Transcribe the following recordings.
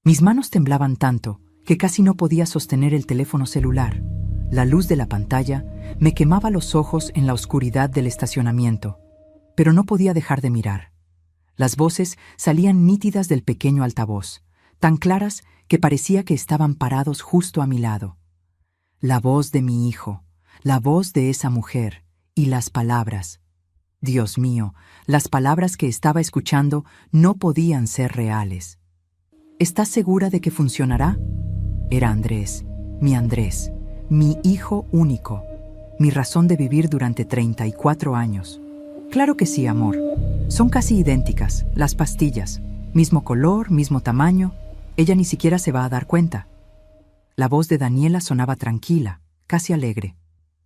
Mis manos temblaban tanto que casi no podía sostener el teléfono celular. La luz de la pantalla me quemaba los ojos en la oscuridad del estacionamiento, pero no podía dejar de mirar. Las voces salían nítidas del pequeño altavoz, tan claras que parecía que estaban parados justo a mi lado. La voz de mi hijo, la voz de esa mujer y las palabras. Dios mío, las palabras que estaba escuchando no podían ser reales. ¿Estás segura de que funcionará? Era Andrés, mi hijo único, mi razón de vivir durante 34 años. Claro que sí, amor. Son casi idénticas, las pastillas. Mismo color, mismo tamaño. Ella ni siquiera se va a dar cuenta. La voz de Daniela sonaba tranquila, casi alegre.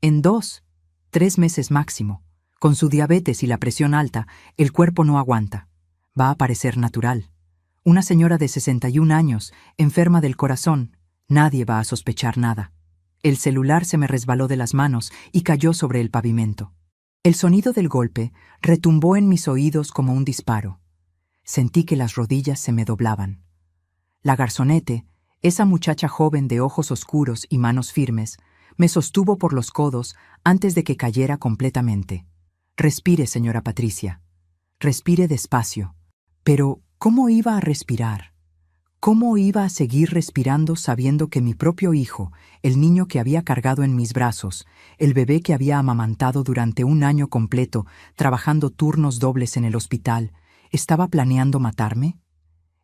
En 2, 3 meses máximo, con su diabetes y la presión alta, el cuerpo no aguanta. Va a parecer natural. Una señora de 61 años, enferma del corazón, nadie va a sospechar nada. El celular se me resbaló de las manos y cayó sobre el pavimento. El sonido del golpe retumbó en mis oídos como un disparo. Sentí que las rodillas se me doblaban. La garzonete, esa muchacha joven de ojos oscuros y manos firmes, me sostuvo por los codos antes de que cayera completamente. Respire, señora Patricia. Respire despacio. Pero, ¿cómo iba a respirar? ¿Cómo iba a seguir respirando sabiendo que mi propio hijo, el niño que había cargado en mis brazos, el bebé que había amamantado durante un año completo, trabajando turnos dobles en el hospital, estaba planeando matarme?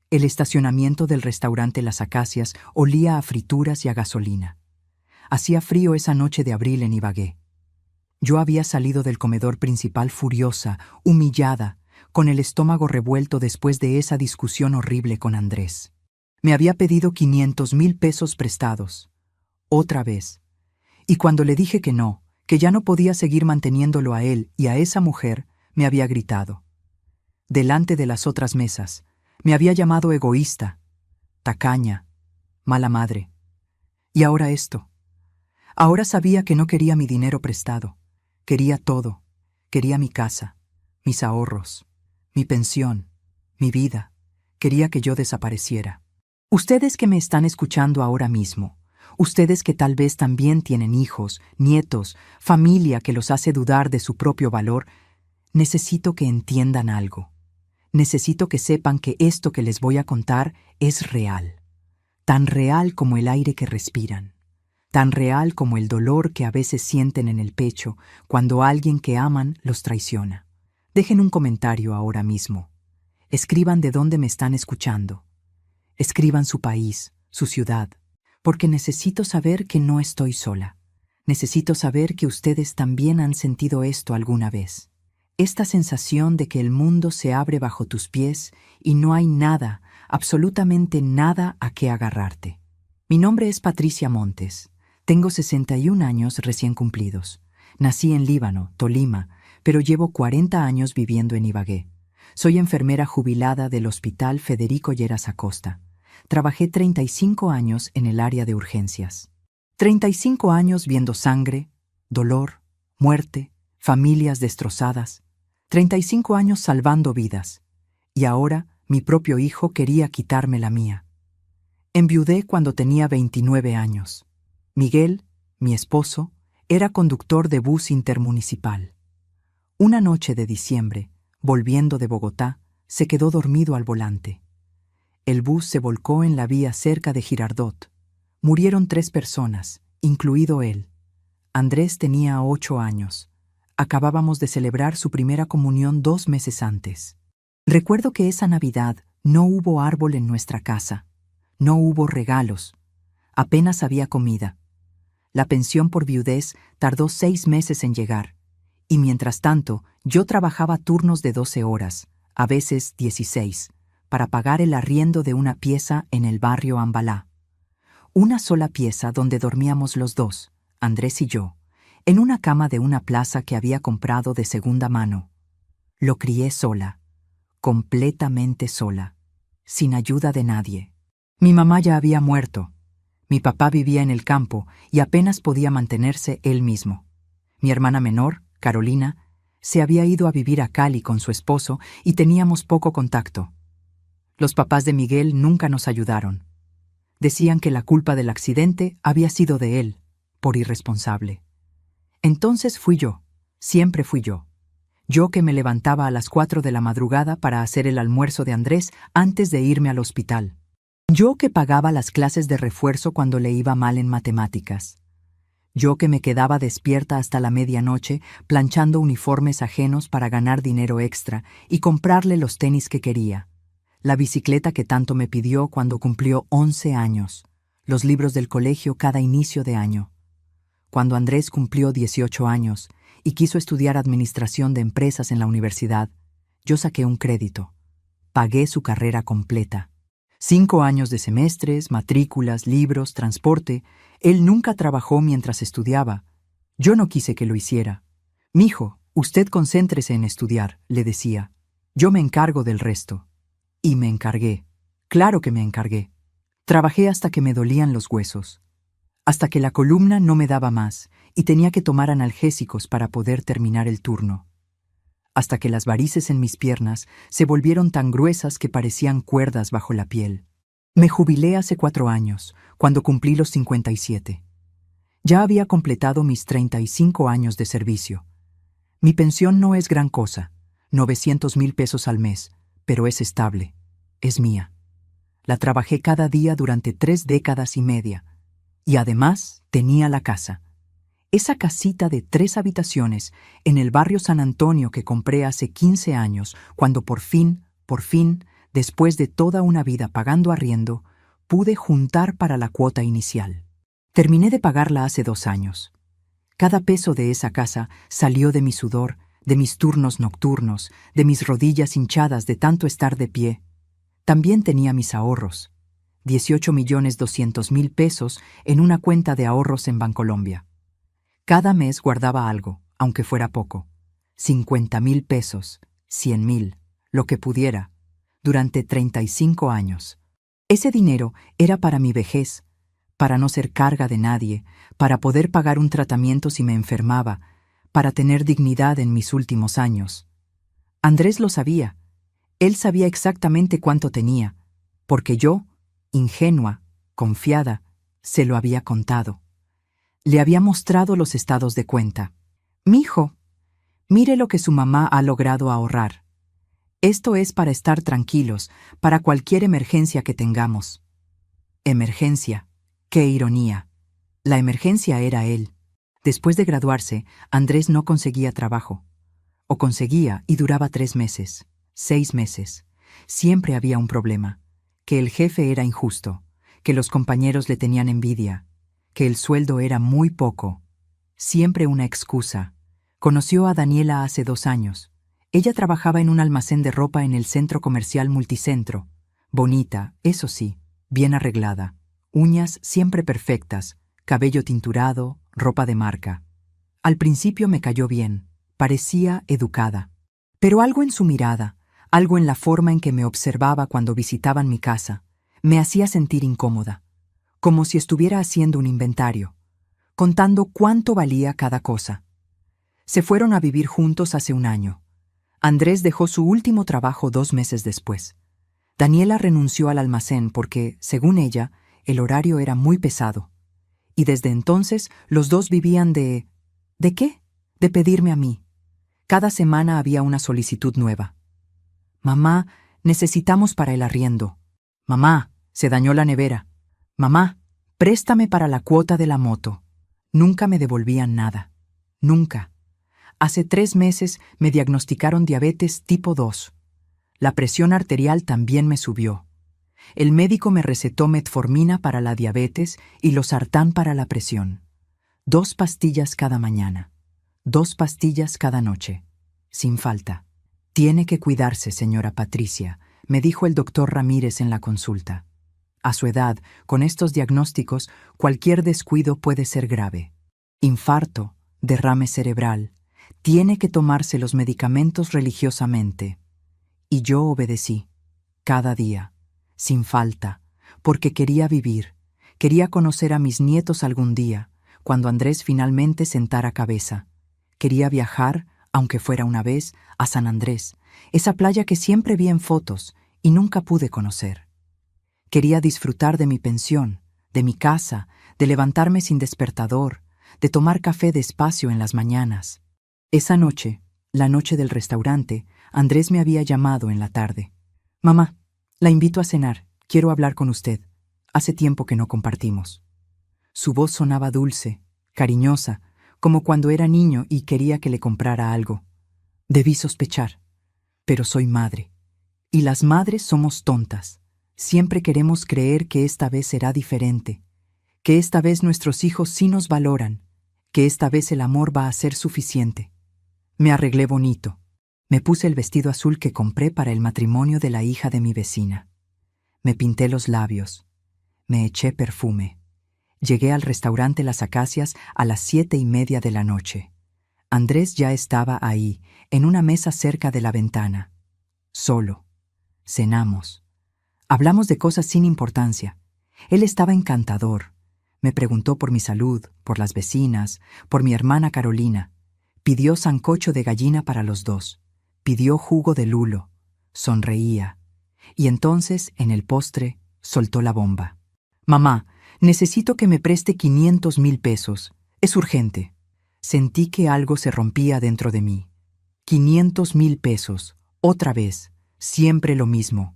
El estacionamiento del restaurante Las Acacias olía a frituras y a gasolina. Hacía frío esa noche de abril en Ibagué. Yo había salido del comedor principal furiosa, humillada, con el estómago revuelto después de esa discusión horrible con Andrés. Me había pedido 500,000 pesos prestados. Otra vez. Y cuando le dije que no, que ya no podía seguir manteniéndolo a él y a esa mujer, me había gritado. Delante de las otras mesas, me había llamado egoísta, tacaña, mala madre. Y ahora esto. Ahora sabía que no quería mi dinero prestado. Quería todo. Quería mi casa, mis ahorros, mi pensión, mi vida. Quería que yo desapareciera. Ustedes que me están escuchando ahora mismo, ustedes que tal vez también tienen hijos, nietos, familia que los hace dudar de su propio valor, necesito que entiendan algo. Necesito que sepan que esto que les voy a contar es real. Tan real como el aire que respiran. Tan real como el dolor que a veces sienten en el pecho cuando alguien que aman los traiciona. Dejen un comentario ahora mismo. Escriban de dónde me están escuchando. Escriban su país, su ciudad, porque necesito saber que no estoy sola. Necesito saber que ustedes también han sentido esto alguna vez. Esta sensación de que el mundo se abre bajo tus pies y no hay nada, absolutamente nada a qué agarrarte. Mi nombre es Patricia Montes. Tengo 61 años recién cumplidos. Nací en Líbano, Tolima, pero llevo 40 años viviendo en Ibagué. Soy enfermera jubilada del Hospital Federico Lleras Acosta. Trabajé 35 años en el área de urgencias. 35 años viendo sangre, dolor, muerte, familias destrozadas. 35 años salvando vidas. Y ahora mi propio hijo quería quitarme la mía. Enviudé cuando tenía 29 años. Miguel, mi esposo, era conductor de bus intermunicipal. Una noche de diciembre, volviendo de Bogotá, se quedó dormido al volante. El bus se volcó en la vía cerca de Girardot. Murieron 3 personas, incluido él. Andrés tenía 8 años. Acabábamos de celebrar su primera comunión 2 meses antes. Recuerdo que esa Navidad no hubo árbol en nuestra casa. No hubo regalos. Apenas había comida. La pensión por viudez tardó 6 meses en llegar. Y mientras tanto, yo trabajaba turnos de 12 horas, a veces 16, para pagar el arriendo de una pieza en el barrio Ambalá. Una sola pieza donde dormíamos los dos, Andrés y yo, en una cama de una plaza que había comprado de segunda mano. Lo crié sola, completamente sola, sin ayuda de nadie. Mi mamá ya había muerto. Mi papá vivía en el campo y apenas podía mantenerse él mismo. Mi hermana menor, Carolina, se había ido a vivir a Cali con su esposo y teníamos poco contacto. Los papás de Miguel nunca nos ayudaron. Decían que la culpa del accidente había sido de él, por irresponsable. Entonces fui yo, siempre fui yo. Yo que me levantaba a las 4 de la madrugada para hacer el almuerzo de Andrés antes de irme al hospital. Yo que pagaba las clases de refuerzo cuando le iba mal en matemáticas. Yo que me quedaba despierta hasta la medianoche planchando uniformes ajenos para ganar dinero extra y comprarle los tenis que quería, la bicicleta que tanto me pidió cuando cumplió 11 años, los libros del colegio cada inicio de año. Cuando Andrés cumplió 18 años y quiso estudiar administración de empresas en la universidad, yo saqué un crédito. Pagué su carrera completa. 5 años de semestres, matrículas, libros, transporte. Él nunca trabajó mientras estudiaba. Yo no quise que lo hiciera. «Mijo, usted concéntrese en estudiar», le decía. «Yo me encargo del resto». Y me encargué. Claro que me encargué. Trabajé hasta que me dolían los huesos. Hasta que la columna no me daba más y tenía que tomar analgésicos para poder terminar el turno. Hasta que las varices en mis piernas se volvieron tan gruesas que parecían cuerdas bajo la piel. Me jubilé hace 4 años, cuando cumplí los 57. Ya había completado mis 35 años de servicio. Mi pensión no es gran cosa, 900,000 pesos al mes, pero es estable, es mía. La trabajé cada día durante 3 décadas y media, y además tenía la casa. Esa casita de 3 habitaciones en el barrio San Antonio que compré hace 15 años, cuando por fin, después de toda una vida pagando arriendo, pude juntar para la cuota inicial. Terminé de pagarla hace 2 años. Cada peso de esa casa salió de mi sudor, de mis turnos nocturnos, de mis rodillas hinchadas de tanto estar de pie. También tenía mis ahorros, 18,200,000 pesos en una cuenta de ahorros en Bancolombia. Cada mes guardaba algo, aunque fuera poco. 50,000 pesos, 100,000, lo que pudiera, durante 35 años. Ese dinero era para mi vejez, para no ser carga de nadie, para poder pagar un tratamiento si me enfermaba, para tener dignidad en mis últimos años. Andrés lo sabía. Él sabía exactamente cuánto tenía, porque yo, ingenua, confiada, se lo había contado. Le había mostrado los estados de cuenta. «Mijo, mire lo que su mamá ha logrado ahorrar. Esto es para estar tranquilos, para cualquier emergencia que tengamos». Emergencia. ¡Qué ironía! La emergencia era él. Después de graduarse, Andrés no conseguía trabajo. O conseguía y duraba 3 meses, 6 meses. Siempre había un problema. Que el jefe era injusto, que los compañeros le tenían envidia, que el sueldo era muy poco. Siempre una excusa. Conoció a Daniela hace 2 años. Ella trabajaba en un almacén de ropa en el centro comercial Multicentro. Bonita, eso sí, bien arreglada. Uñas siempre perfectas, cabello tinturado, ropa de marca. Al principio me cayó bien, parecía educada. Pero algo en su mirada, algo en la forma en que me observaba cuando visitaban mi casa, me hacía sentir incómoda, como si estuviera haciendo un inventario, contando cuánto valía cada cosa. Se fueron a vivir juntos hace 1 año. Andrés dejó su último trabajo 2 meses después. Daniela renunció al almacén porque, según ella, el horario era muy pesado. Y desde entonces los dos vivían de... ¿De qué? De pedirme a mí. Cada semana había una solicitud nueva. «Mamá, necesitamos para el arriendo». «Mamá, se dañó la nevera». «Mamá, préstame para la cuota de la moto». Nunca me devolvían nada. Nunca. Hace 3 meses me diagnosticaron diabetes tipo 2. La presión arterial también me subió. El médico me recetó metformina para la diabetes y losartán para la presión. 2 pastillas cada mañana. 2 pastillas cada noche. Sin falta. «Tiene que cuidarse, señora Patricia», me dijo el doctor Ramírez en la consulta. A su edad, con estos diagnósticos, cualquier descuido puede ser grave. Infarto, derrame cerebral. Tiene que tomarse los medicamentos religiosamente. Y yo obedecí, cada día, sin falta, porque quería vivir, quería conocer a mis nietos algún día, cuando Andrés finalmente sentara cabeza. Quería viajar, aunque fuera una vez, a San Andrés, esa playa que siempre vi en fotos y nunca pude conocer. Quería disfrutar de mi pensión, de mi casa, de levantarme sin despertador, de tomar café despacio en las mañanas. Esa noche, la noche del restaurante, Andrés me había llamado en la tarde. «Mamá, la invito a cenar. Quiero hablar con usted. Hace tiempo que no compartimos». Su voz sonaba dulce, cariñosa, como cuando era niño y quería que le comprara algo. Debí sospechar. Pero soy madre. Y las madres somos tontas. Siempre queremos creer que esta vez será diferente, que esta vez nuestros hijos sí nos valoran, que esta vez el amor va a ser suficiente. Me arreglé bonito. Me puse el vestido azul que compré para el matrimonio de la hija de mi vecina. Me pinté los labios. Me eché perfume. Llegué al restaurante Las Acacias a las 7:30 de la noche. Andrés ya estaba ahí, en una mesa cerca de la ventana. Solo. Cenamos. Hablamos de cosas sin importancia. Él estaba encantador. Me preguntó por mi salud, por las vecinas, por mi hermana Carolina. Pidió sancocho de gallina para los dos. Pidió jugo de lulo. Sonreía. Y entonces, en el postre, soltó la bomba. «Mamá, necesito que me preste 500,000 pesos. Es urgente». Sentí que algo se rompía dentro de mí. 500,000 pesos. Otra vez. Siempre lo mismo.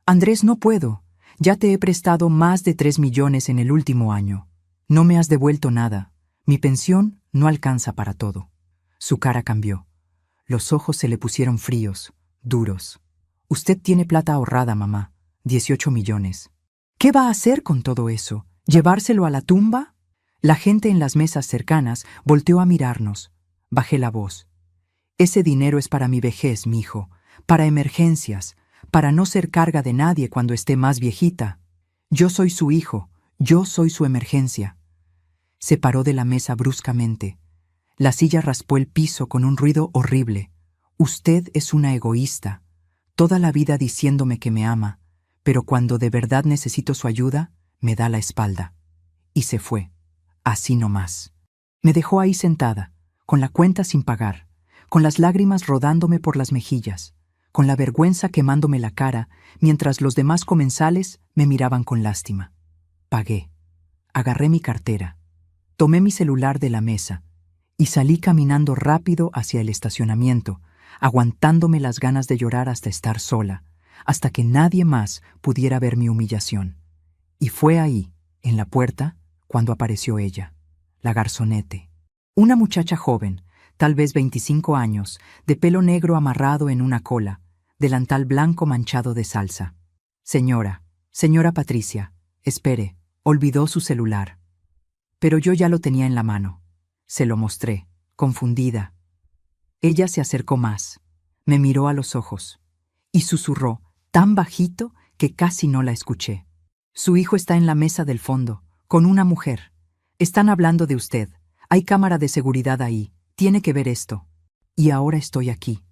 «Andrés, no puedo. Ya te he prestado más de 3 millones en el último año. No me has devuelto nada. Mi pensión no alcanza para todo». Su cara cambió. Los ojos se le pusieron fríos, duros. «Usted tiene plata ahorrada, mamá. 18 millones. ¿Qué va a hacer con todo eso? ¿Llevárselo a la tumba?» La gente en las mesas cercanas volteó a mirarnos. Bajé la voz. «Ese dinero es para mi vejez, mijo, para emergencias, para no ser carga de nadie cuando esté más viejita. Yo soy su hijo, yo soy su emergencia». Se paró de la mesa bruscamente. La silla raspó el piso con un ruido horrible. «Usted es una egoísta. Toda la vida diciéndome que me ama, pero cuando de verdad necesito su ayuda, me da la espalda». Y se fue. Así nomás. Me dejó ahí sentada, con la cuenta sin pagar, con las lágrimas rodándome por las mejillas, con la vergüenza quemándome la cara, mientras los demás comensales me miraban con lástima. Pagué. Agarré mi cartera. Tomé mi celular de la mesa y salí caminando rápido hacia el estacionamiento, aguantándome las ganas de llorar hasta estar sola, hasta que nadie más pudiera ver mi humillación. Y fue ahí, en la puerta, cuando apareció ella, la garzonete. Una muchacha joven, tal vez 25 años, de pelo negro amarrado en una cola, delantal blanco manchado de salsa. Señora Patricia, espere, olvidó su celular». Pero yo ya lo tenía en la mano. Se lo mostré, confundida. Ella se acercó más, me miró a los ojos y susurró tan bajito que casi no la escuché. «Su hijo está en la mesa del fondo, con una mujer. Están hablando de usted. Hay cámara de seguridad ahí. Tiene que ver esto». Y ahora estoy aquí,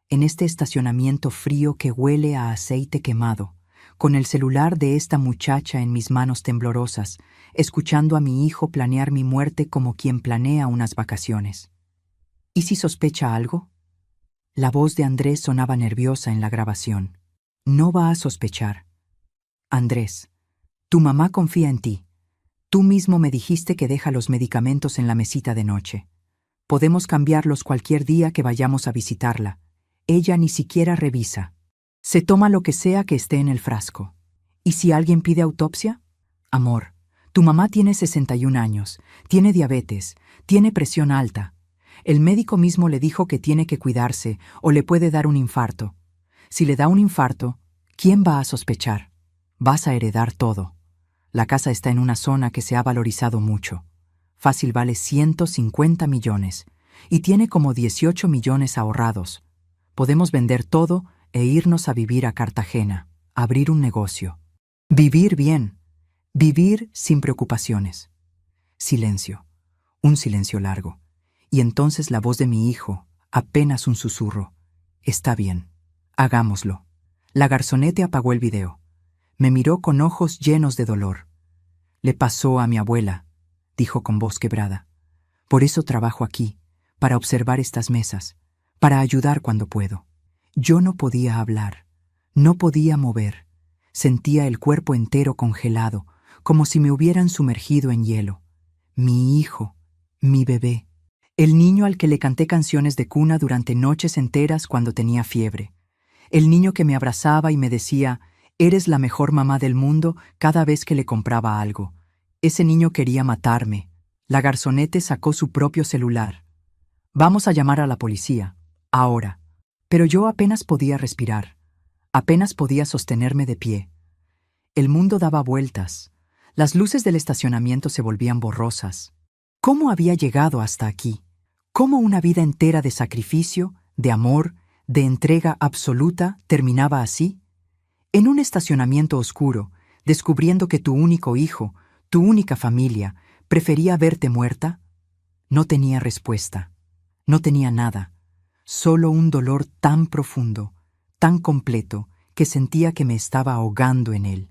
en este estacionamiento frío que huele a aceite quemado, con el celular de esta muchacha en mis manos temblorosas, escuchando a mi hijo planear mi muerte como quien planea unas vacaciones. ¿Y si sospecha algo? La voz de Andrés sonaba nerviosa en la grabación. «No va a sospechar. Andrés, tu mamá confía en ti. Tú mismo me dijiste que deja los medicamentos en la mesita de noche. Podemos cambiarlos cualquier día que vayamos a visitarla. Ella ni siquiera revisa. Se toma lo que sea que esté en el frasco. ¿Y si alguien pide autopsia? Amor, tu mamá tiene 61 años, tiene diabetes, tiene presión alta. El médico mismo le dijo que tiene que cuidarse o le puede dar un infarto. Si le da un infarto, ¿quién va a sospechar? Vas a heredar todo. La casa está en una zona que se ha valorizado mucho. Fácil vale 150 millones y tiene como 18 millones ahorrados. Podemos vender todo e irnos a vivir a Cartagena, abrir un negocio. Vivir bien, vivir sin preocupaciones». Silencio, un silencio largo. Y entonces la voz de mi hijo, apenas un susurro. «Está bien, hagámoslo». La garzonete apagó el video. Me miró con ojos llenos de dolor. «Le pasó a mi abuela», dijo con voz quebrada. «Por eso trabajo aquí, para observar estas mesas, para ayudar cuando puedo». Yo no podía hablar. No podía mover. Sentía el cuerpo entero congelado, como si me hubieran sumergido en hielo. Mi hijo, mi bebé. El niño al que le canté canciones de cuna durante noches enteras cuando tenía fiebre. El niño que me abrazaba y me decía, «Eres la mejor mamá del mundo» cada vez que le compraba algo. Ese niño quería matarme. La garzonete sacó su propio celular. «Vamos a llamar a la policía. Ahora». Pero yo apenas podía respirar. Apenas podía sostenerme de pie. El mundo daba vueltas. Las luces del estacionamiento se volvían borrosas. ¿Cómo había llegado hasta aquí? ¿Cómo una vida entera de sacrificio, de amor, de entrega absoluta terminaba así? En un estacionamiento oscuro, descubriendo que tu único hijo, tu única familia, prefería verte muerta. No tenía respuesta. No tenía nada. Solo un dolor tan profundo, tan completo, que sentía que me estaba ahogando en él.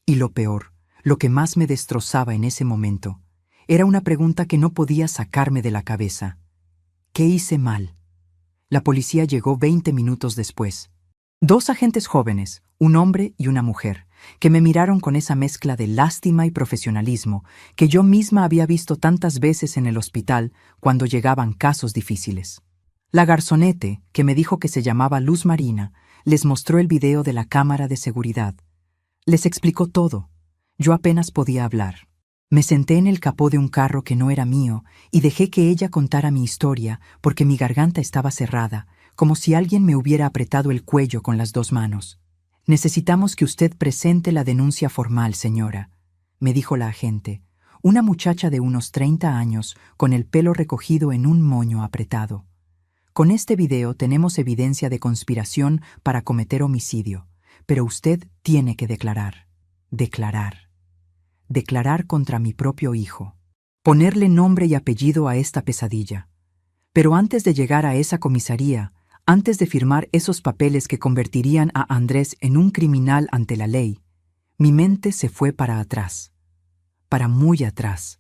Y lo peor, lo que más me destrozaba en ese momento, era una pregunta que no podía sacarme de la cabeza. ¿Qué hice mal? La policía llegó 20 minutos después. 2 agentes jóvenes, un hombre y una mujer, que me miraron con esa mezcla de lástima y profesionalismo que yo misma había visto tantas veces en el hospital cuando llegaban casos difíciles. La garzonete, que me dijo que se llamaba Luz Marina, les mostró el video de la cámara de seguridad. Les explicó todo. Yo apenas podía hablar. Me senté en el capó de un carro que no era mío y dejé que ella contara mi historia porque mi garganta estaba cerrada, como si alguien me hubiera apretado el cuello con las 2 manos. «Necesitamos que usted presente la denuncia formal, señora», me dijo la agente, una muchacha de unos 30 años con el pelo recogido en un moño apretado. «Con este video tenemos evidencia de conspiración para cometer homicidio, pero usted tiene que declarar. Declarar contra mi propio hijo. Ponerle nombre y apellido a esta pesadilla. Pero antes de llegar a esa comisaría, antes de firmar esos papeles que convertirían a Andrés en un criminal ante la ley, mi mente se fue para atrás, para muy atrás,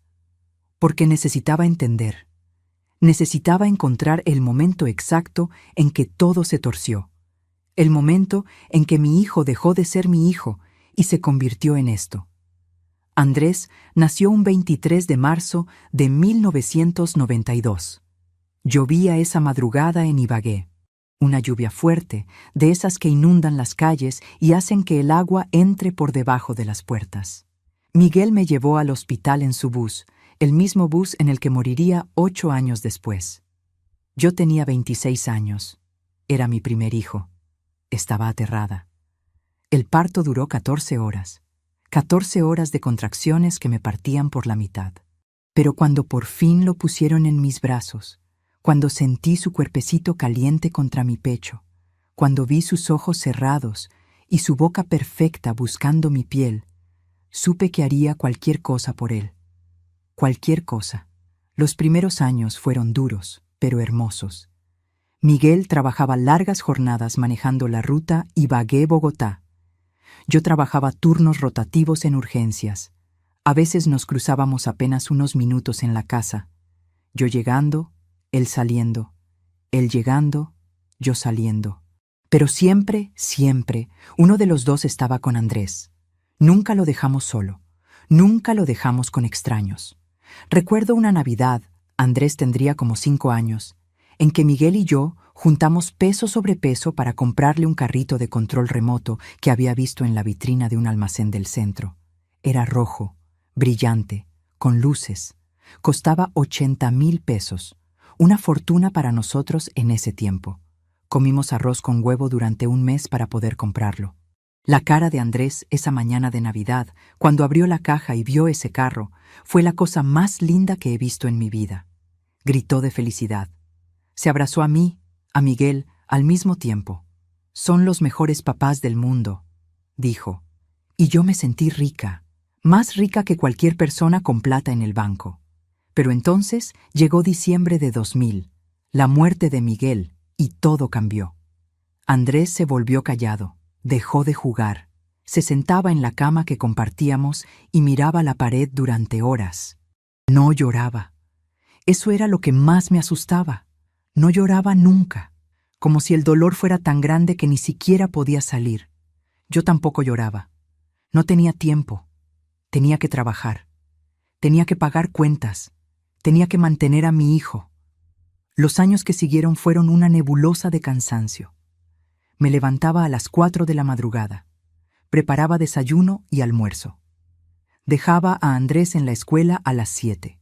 porque necesitaba entender. Necesitaba encontrar el momento exacto en que todo se torció, el momento en que mi hijo dejó de ser mi hijo y se convirtió en esto. Andrés nació un 23 de marzo de 1992. Llovía esa madrugada en Ibagué. Una lluvia fuerte, de esas que inundan las calles y hacen que el agua entre por debajo de las puertas. Miguel me llevó al hospital en su bus, el mismo bus en el que moriría 8 años después. Yo tenía 26 años. Era mi primer hijo. Estaba aterrada. El parto duró 14 horas. 14 horas de contracciones que me partían por la mitad. Pero cuando por fin lo pusieron en mis brazos, cuando sentí su cuerpecito caliente contra mi pecho, cuando vi sus ojos cerrados y su boca perfecta buscando mi piel, supe que haría cualquier cosa por él. Cualquier cosa. Los primeros años fueron duros, pero hermosos. Miguel trabajaba largas jornadas manejando la ruta Ibagué-Bogotá. Yo trabajaba turnos rotativos en urgencias. A veces nos cruzábamos apenas unos minutos en la casa. Yo llegando, él saliendo. Él llegando, yo saliendo. Pero siempre, uno de los dos estaba con Andrés. Nunca lo dejamos solo. Nunca lo dejamos con extraños. Recuerdo una Navidad, Andrés tendría como 5 años, en que Miguel y yo juntamos peso sobre peso para comprarle un carrito de control remoto que había visto en la vitrina de un almacén del centro. Era rojo, brillante, con luces. Costaba 80,000 pesos, una fortuna para nosotros en ese tiempo. Comimos arroz con huevo durante un mes para poder comprarlo. La cara de Andrés esa mañana de Navidad, cuando abrió la caja y vio ese carro, fue la cosa más linda que he visto en mi vida. Gritó de felicidad. Se abrazó a mí, a Miguel, al mismo tiempo. «Son los mejores papás del mundo», dijo. Y yo me sentí rica, más rica que cualquier persona con plata en el banco. Pero entonces llegó diciembre de 2000, la muerte de Miguel, y todo cambió. Andrés se volvió callado, dejó de jugar, se sentaba en la cama que compartíamos y miraba la pared durante horas. No lloraba. Eso era lo que más me asustaba. No lloraba nunca. como si el dolor fuera tan grande que ni siquiera podía salir. Yo tampoco lloraba. No tenía tiempo. Tenía que trabajar. Tenía que pagar cuentas. Tenía que mantener a mi hijo. Los años que siguieron fueron una nebulosa de cansancio. Me levantaba a las 4 de la madrugada. Preparaba desayuno y almuerzo. Dejaba a Andrés en la escuela a las 7.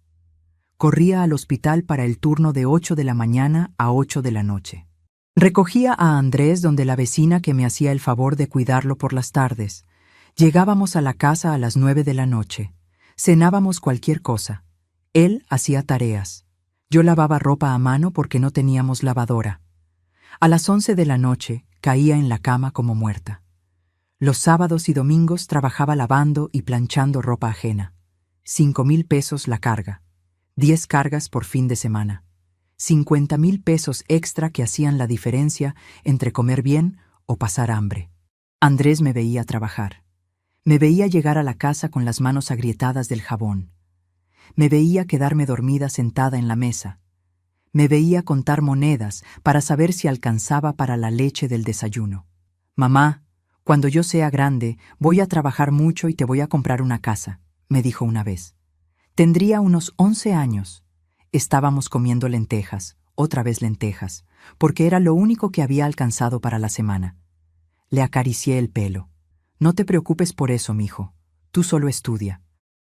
Corría al hospital para el turno de 8 de la mañana a 8 de la noche. Recogía a Andrés donde la vecina que me hacía el favor de cuidarlo por las tardes. Llegábamos a la casa a las 9 de la noche. Cenábamos cualquier cosa. Él hacía tareas. Yo lavaba ropa a mano porque no teníamos lavadora. A las 11 de la noche caía en la cama como muerta. Los sábados y domingos trabajaba lavando y planchando ropa ajena. 5,000 pesos la carga. 10 cargas por fin de semana. 50,000 pesos extra que hacían la diferencia entre comer bien o pasar hambre. Andrés me veía trabajar. Me veía llegar a la casa con las manos agrietadas del jabón. Me veía quedarme dormida sentada en la mesa. Me veía contar monedas para saber si alcanzaba para la leche del desayuno. «Mamá, cuando yo sea grande, voy a trabajar mucho y te voy a comprar una casa», me dijo una vez. Tendría unos 11 años. Estábamos comiendo lentejas, otra vez lentejas, porque era lo único que había alcanzado para la semana. Le acaricié el pelo. «No te preocupes por eso, mijo. Tú solo estudia.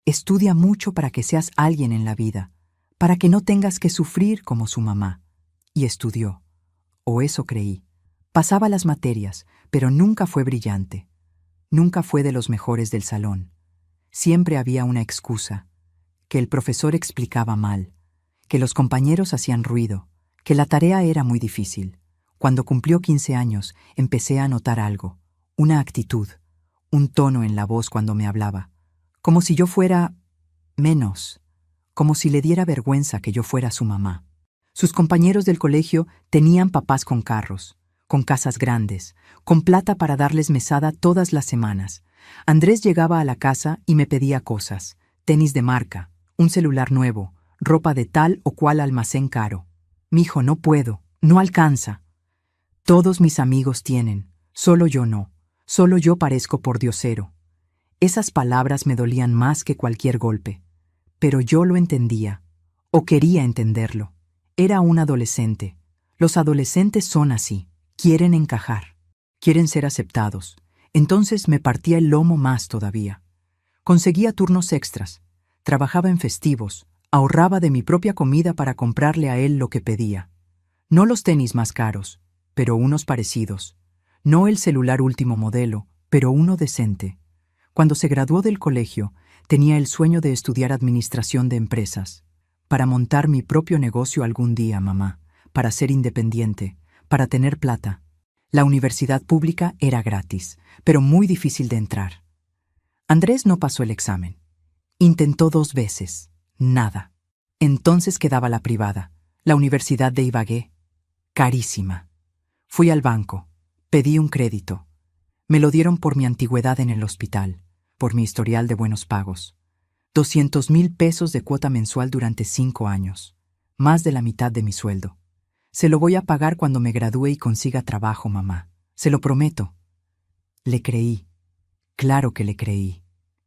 Estudia mucho para que seas alguien en la vida, para que no tengas que sufrir como su mamá». Y estudió. O eso creí. Pasaba las materias, pero nunca fue brillante. Nunca fue de los mejores del salón. Siempre había una excusa. Que el profesor explicaba mal, que los compañeros hacían ruido, que la tarea era muy difícil. Cuando cumplió 15 años, empecé a notar algo, una actitud, un tono en la voz cuando me hablaba, como si yo fuera menos, como si le diera vergüenza que yo fuera su mamá. Sus compañeros del colegio tenían papás con carros, con casas grandes, con plata para darles mesada todas las semanas. Andrés llegaba a la casa y me pedía cosas, tenis de marca, un celular nuevo, ropa de tal o cual almacén caro. «Mijo, no puedo, no alcanza. Todos mis amigos tienen, solo yo no, solo yo parezco pordiosero». Esas palabras me dolían más que cualquier golpe. Pero yo lo entendía, o quería entenderlo. Era un adolescente. Los adolescentes son así, quieren encajar, quieren ser aceptados. Entonces me partía el lomo más todavía. Conseguía turnos extras, trabajaba en festivos, ahorraba de mi propia comida para comprarle a él lo que pedía. No los tenis más caros, pero unos parecidos. No el celular último modelo, pero uno decente. Cuando se graduó del colegio, tenía el sueño de estudiar administración de empresas. Para montar mi propio negocio algún día, mamá, para ser independiente, para tener plata. La universidad pública era gratis, pero muy difícil de entrar. Andrés no pasó el examen. Intentó 2 veces. Nada. Entonces quedaba la privada, la Universidad de Ibagué. Carísima. Fui al banco. Pedí un crédito. Me lo dieron por mi antigüedad en el hospital, por mi historial de buenos pagos. 200,000 pesos de cuota mensual durante 5 años. Más de la mitad de mi sueldo. Se lo voy a pagar cuando me gradúe y consiga trabajo, mamá. Se lo prometo. Le creí. Claro que le creí.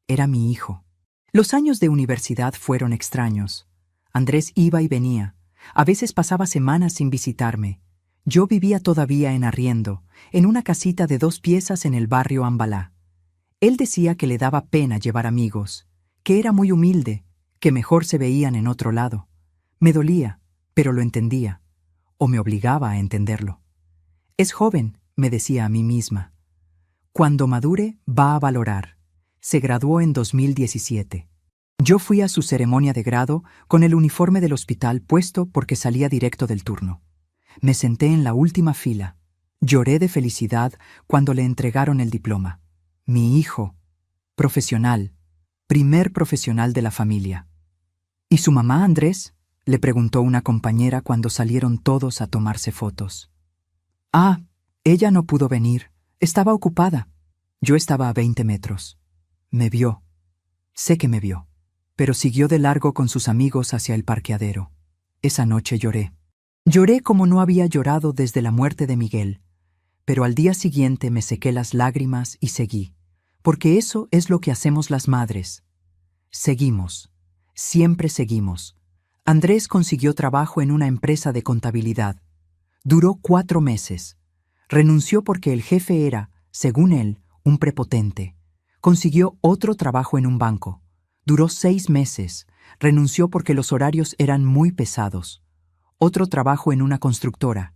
Era mi hijo. Los años de universidad fueron extraños. Andrés iba y venía. A veces pasaba semanas sin visitarme. Yo vivía todavía en arriendo, en una casita de 2 piezas en el barrio Ambalá. Él decía que le daba pena llevar amigos, que era muy humilde, que mejor se veían en otro lado. Me dolía, pero lo entendía, o me obligaba a entenderlo. «Es joven», me decía a mí misma. «Cuando madure, va a valorar». Se graduó en 2017. Yo fui a su ceremonia de grado con el uniforme del hospital puesto porque salía directo del turno. Me senté en la última fila. Lloré de felicidad cuando le entregaron el diploma. Mi hijo, profesional, primer profesional de la familia. «¿Y su mamá, Andrés?», le preguntó una compañera cuando salieron todos a tomarse fotos. «Ah, ella no pudo venir. Estaba ocupada». Yo estaba a 20 metros. Me vio. Sé que me vio. Pero siguió de largo con sus amigos hacia el parqueadero. Esa noche lloré. Lloré como no había llorado desde la muerte de Miguel, pero al día siguiente me sequé las lágrimas y seguí, porque eso es lo que hacemos las madres. Seguimos, siempre seguimos. Andrés consiguió trabajo en una empresa de contabilidad. Duró 4 meses. Renunció porque el jefe era, según él, un prepotente. Consiguió otro trabajo en un banco. Duró 6 meses. Renunció porque los horarios eran muy pesados. Otro trabajo en una constructora.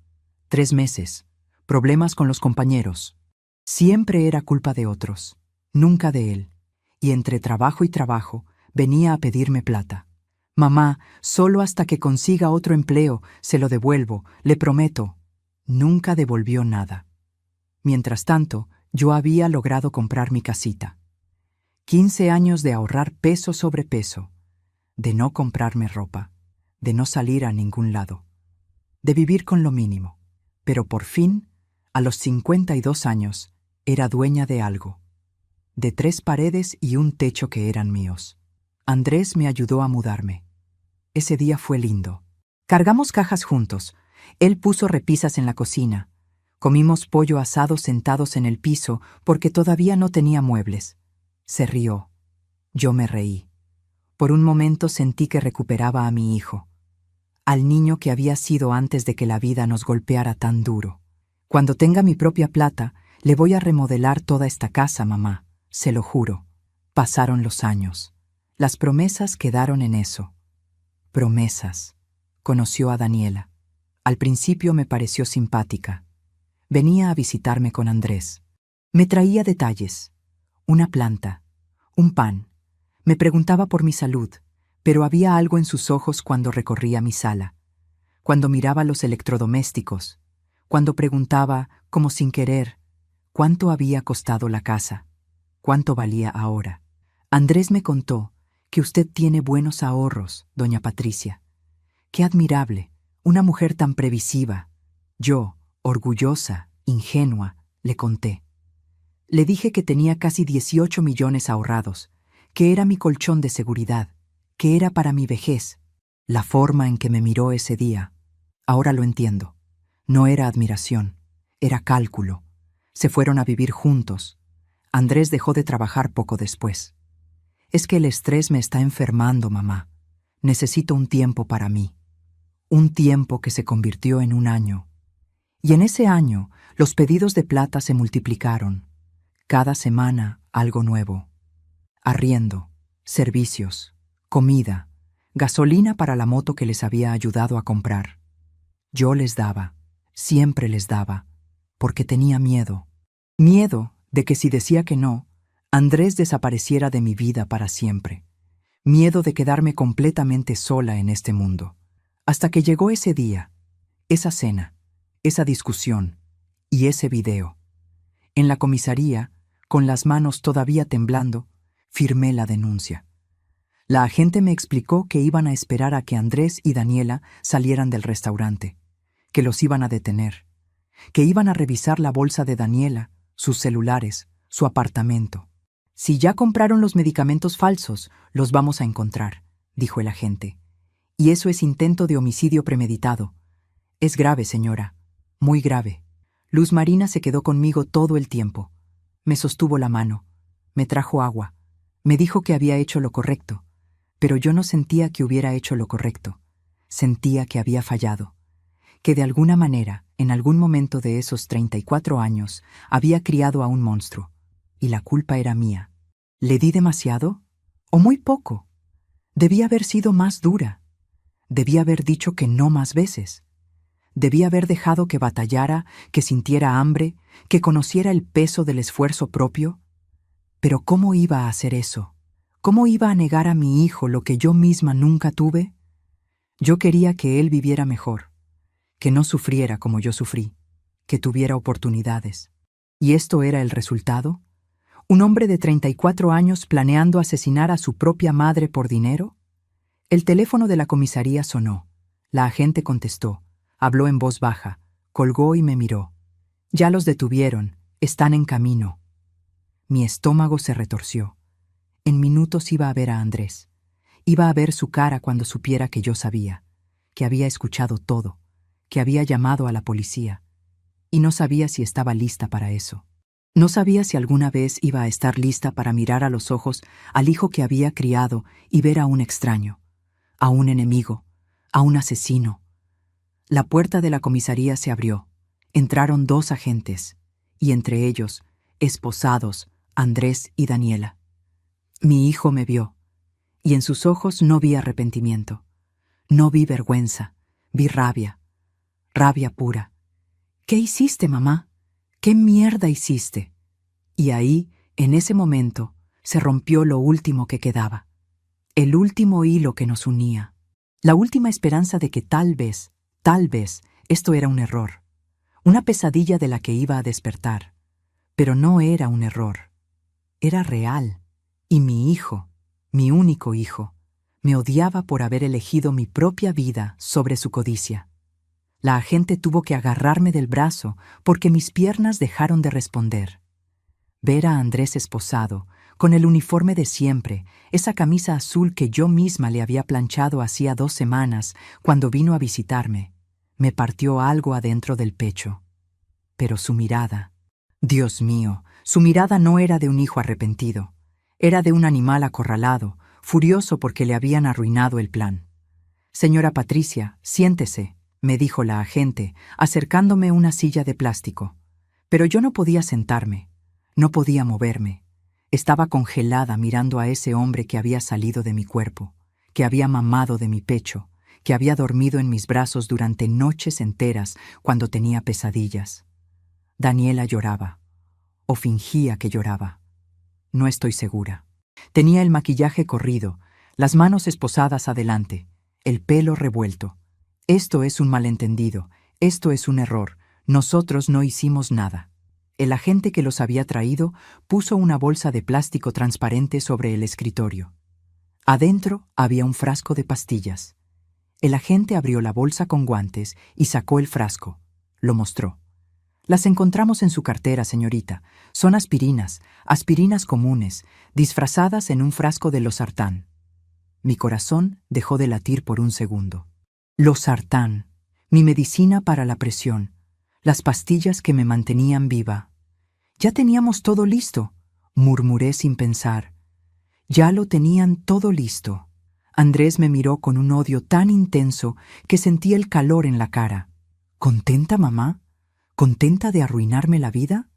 3 meses. Problemas con los compañeros. Siempre era culpa de otros, nunca de él. Y entre trabajo y trabajo, venía a pedirme plata. Mamá, solo hasta que consiga otro empleo, se lo devuelvo, le prometo. Nunca devolvió nada. Mientras tanto, yo había logrado comprar mi casita. 15 años de ahorrar peso sobre peso, de no comprarme ropa, de no salir a ningún lado, de vivir con lo mínimo. Pero por fin, a los 52 años, era dueña de algo, de 3 paredes y un techo que eran míos. Andrés me ayudó a mudarme. Ese día fue lindo. Cargamos cajas juntos. Él puso repisas en la cocina. Comimos pollo asado sentados en el piso porque todavía no tenía muebles. Se rió. Yo me reí. Por un momento sentí que recuperaba a mi hijo, al niño que había sido antes de que la vida nos golpeara tan duro. Cuando tenga mi propia plata, le voy a remodelar toda esta casa, mamá, se lo juro. Pasaron los años. Las promesas quedaron en eso. Promesas. Conoció a Daniela. Al principio me pareció simpática. Venía a visitarme con Andrés. Me traía detalles. Una planta. Un pan. Me preguntaba por mi salud, pero había algo en sus ojos cuando recorría mi sala. Cuando miraba los electrodomésticos. Cuando preguntaba, como sin querer, cuánto había costado la casa. Cuánto valía ahora. Andrés me contó que usted tiene buenos ahorros, doña Patricia. Qué admirable, una mujer tan previsiva. Yo, orgullosa, ingenua, le conté. Le dije que tenía casi 18 millones ahorrados, que era mi colchón de seguridad, que era para mi vejez. La forma en que me miró ese día, ahora lo entiendo. No era admiración, era cálculo. Se fueron a vivir juntos. Andrés dejó de trabajar poco después. Es que el estrés me está enfermando, mamá. Necesito un tiempo para mí. Un tiempo que se convirtió en un año. Y en ese año, los pedidos de plata se multiplicaron. Cada semana, algo nuevo. Arriendo, servicios, comida, gasolina para la moto que les había ayudado a comprar. Yo les daba, siempre les daba, porque tenía miedo. Miedo de que si decía que no, Andrés desapareciera de mi vida para siempre. Miedo de quedarme completamente sola en este mundo. Hasta que llegó ese día, esa cena, esa discusión y ese video. En la comisaría, con las manos todavía temblando, firmé la denuncia. La agente me explicó que iban a esperar a que Andrés y Daniela salieran del restaurante, que los iban a detener, que iban a revisar la bolsa de Daniela, sus celulares, su apartamento. Si ya compraron los medicamentos falsos, los vamos a encontrar, dijo el agente. Y eso es intento de homicidio premeditado. Es grave, señora, muy grave. Luz Marina se quedó conmigo todo el tiempo. Me sostuvo la mano, me trajo agua, me dijo que había hecho lo correcto, pero yo no sentía que hubiera hecho lo correcto. Sentía que había fallado, que de alguna manera, en algún momento de esos 34 años, había criado a un monstruo, y la culpa era mía. ¿Le di demasiado? ¿O muy poco? Debía haber sido más dura. Debía haber dicho que no más veces. Debía haber dejado que batallara, que sintiera hambre, que conociera el peso del esfuerzo propio. Pero ¿cómo iba a hacer eso? ¿Cómo iba a negar a mi hijo lo que yo misma nunca tuve? Yo quería que él viviera mejor, que no sufriera como yo sufrí, que tuviera oportunidades. ¿Y esto era el resultado? ¿Un hombre de 34 años planeando asesinar a su propia madre por dinero? El teléfono de la comisaría sonó. La agente contestó. Habló en voz baja, colgó y me miró. Ya los detuvieron, están en camino. Mi estómago se retorció. En minutos iba a ver a Andrés. Iba a ver su cara cuando supiera que yo sabía, que había escuchado todo, que había llamado a la policía, y no sabía si estaba lista para eso. No sabía si alguna vez iba a estar lista para mirar a los ojos al hijo que había criado y ver a un extraño, a un enemigo, a un asesino. La puerta de la comisaría se abrió. Entraron 2 agentes, y entre ellos, esposados, Andrés y Daniela. Mi hijo me vio, y en sus ojos no vi arrepentimiento. No vi vergüenza, vi rabia, rabia pura. ¿Qué hiciste, mamá? ¿Qué mierda hiciste? Y ahí, en ese momento, se rompió lo último que quedaba. El último hilo que nos unía. La última esperanza de que tal vez, esto era un error. Una pesadilla de la que iba a despertar. Pero no era un error. Era real. Y mi hijo, mi único hijo, me odiaba por haber elegido mi propia vida sobre su codicia. La agente tuvo que agarrarme del brazo porque mis piernas dejaron de responder. Ver a Andrés esposado, con el uniforme de siempre, esa camisa azul que yo misma le había planchado hacía 2 semanas cuando vino a visitarme, me partió algo adentro del pecho. Pero su mirada, Dios mío, su mirada no era de un hijo arrepentido. Era de un animal acorralado, furioso porque le habían arruinado el plan. «Señora Patricia, siéntese», me dijo la agente, acercándome una silla de plástico. Pero yo no podía sentarme, no podía moverme. Estaba congelada mirando a ese hombre que había salido de mi cuerpo, que había mamado de mi pecho, que había dormido en mis brazos durante noches enteras cuando tenía pesadillas. Daniela lloraba, o fingía que lloraba. No estoy segura. Tenía el maquillaje corrido, las manos esposadas adelante, el pelo revuelto. Esto es un malentendido, esto es un error, nosotros no hicimos nada. El agente que los había traído puso una bolsa de plástico transparente sobre el escritorio. Adentro había un frasco de pastillas. El agente abrió la bolsa con guantes y sacó el frasco. Lo mostró. «Las encontramos en su cartera, señorita. Son aspirinas comunes, disfrazadas en un frasco de losartán». Mi corazón dejó de latir por un segundo. Losartán, mi medicina para la presión, las pastillas que me mantenían viva. «Ya teníamos todo listo», murmuré sin pensar. Ya lo tenían todo listo. Andrés me miró con un odio tan intenso que sentí el calor en la cara. «¿Contenta, mamá? ¿Contenta de arruinarme la vida?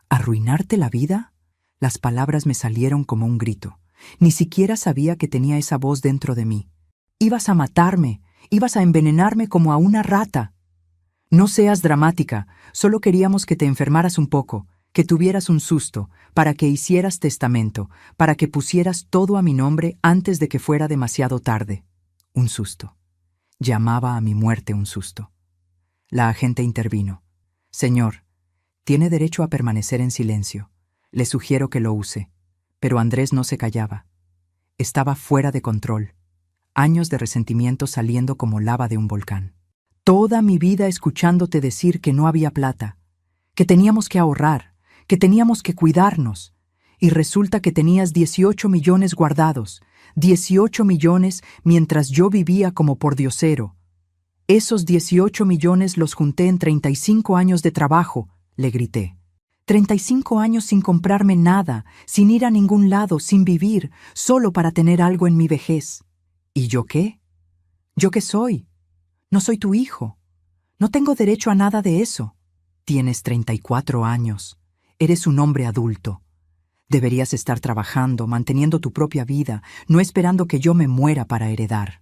¿Arruinarte la vida?» Las palabras me salieron como un grito. Ni siquiera sabía que tenía esa voz dentro de mí. «Ibas a matarme, ibas a envenenarme como a una rata». «No seas dramática, solo queríamos que te enfermaras un poco, que tuvieras un susto, para que hicieras testamento, para que pusieras todo a mi nombre antes de que fuera demasiado tarde». Un susto. Llamaba a mi muerte un susto. La agente intervino. «Señor, tiene derecho a permanecer en silencio. Le sugiero que lo use». Pero Andrés no se callaba. Estaba fuera de control. Años de resentimiento saliendo como lava de un volcán. Toda mi vida escuchándote decir que no había plata, que teníamos que ahorrar, que teníamos que cuidarnos. Y resulta que tenías 18 millones guardados, 18 millones mientras yo vivía como pordiosero. «Esos 18 millones los junté en 35 años de trabajo», le grité. 35 años sin comprarme nada, sin ir a ningún lado, sin vivir, solo para tener algo en mi vejez. ¿Y yo qué? ¿Yo qué soy? No soy tu hijo. No tengo derecho a nada de eso. Tienes 34 años. Eres un hombre adulto. Deberías estar trabajando, manteniendo tu propia vida, no esperando que yo me muera para heredar».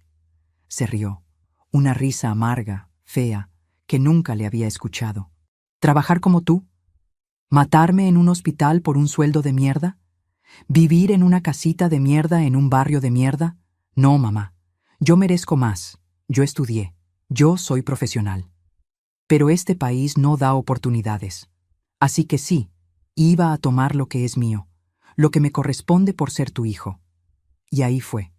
Se rió. Una risa amarga, fea, que nunca le había escuchado. «¿Trabajar como tú? ¿Matarme en un hospital por un sueldo de mierda? ¿Vivir en una casita de mierda en un barrio de mierda? No, mamá. Yo merezco más. Yo estudié. Yo soy profesional. Pero este país no da oportunidades. Así que sí, iba a tomar lo que es mío, lo que me corresponde por ser tu hijo». Y ahí fue.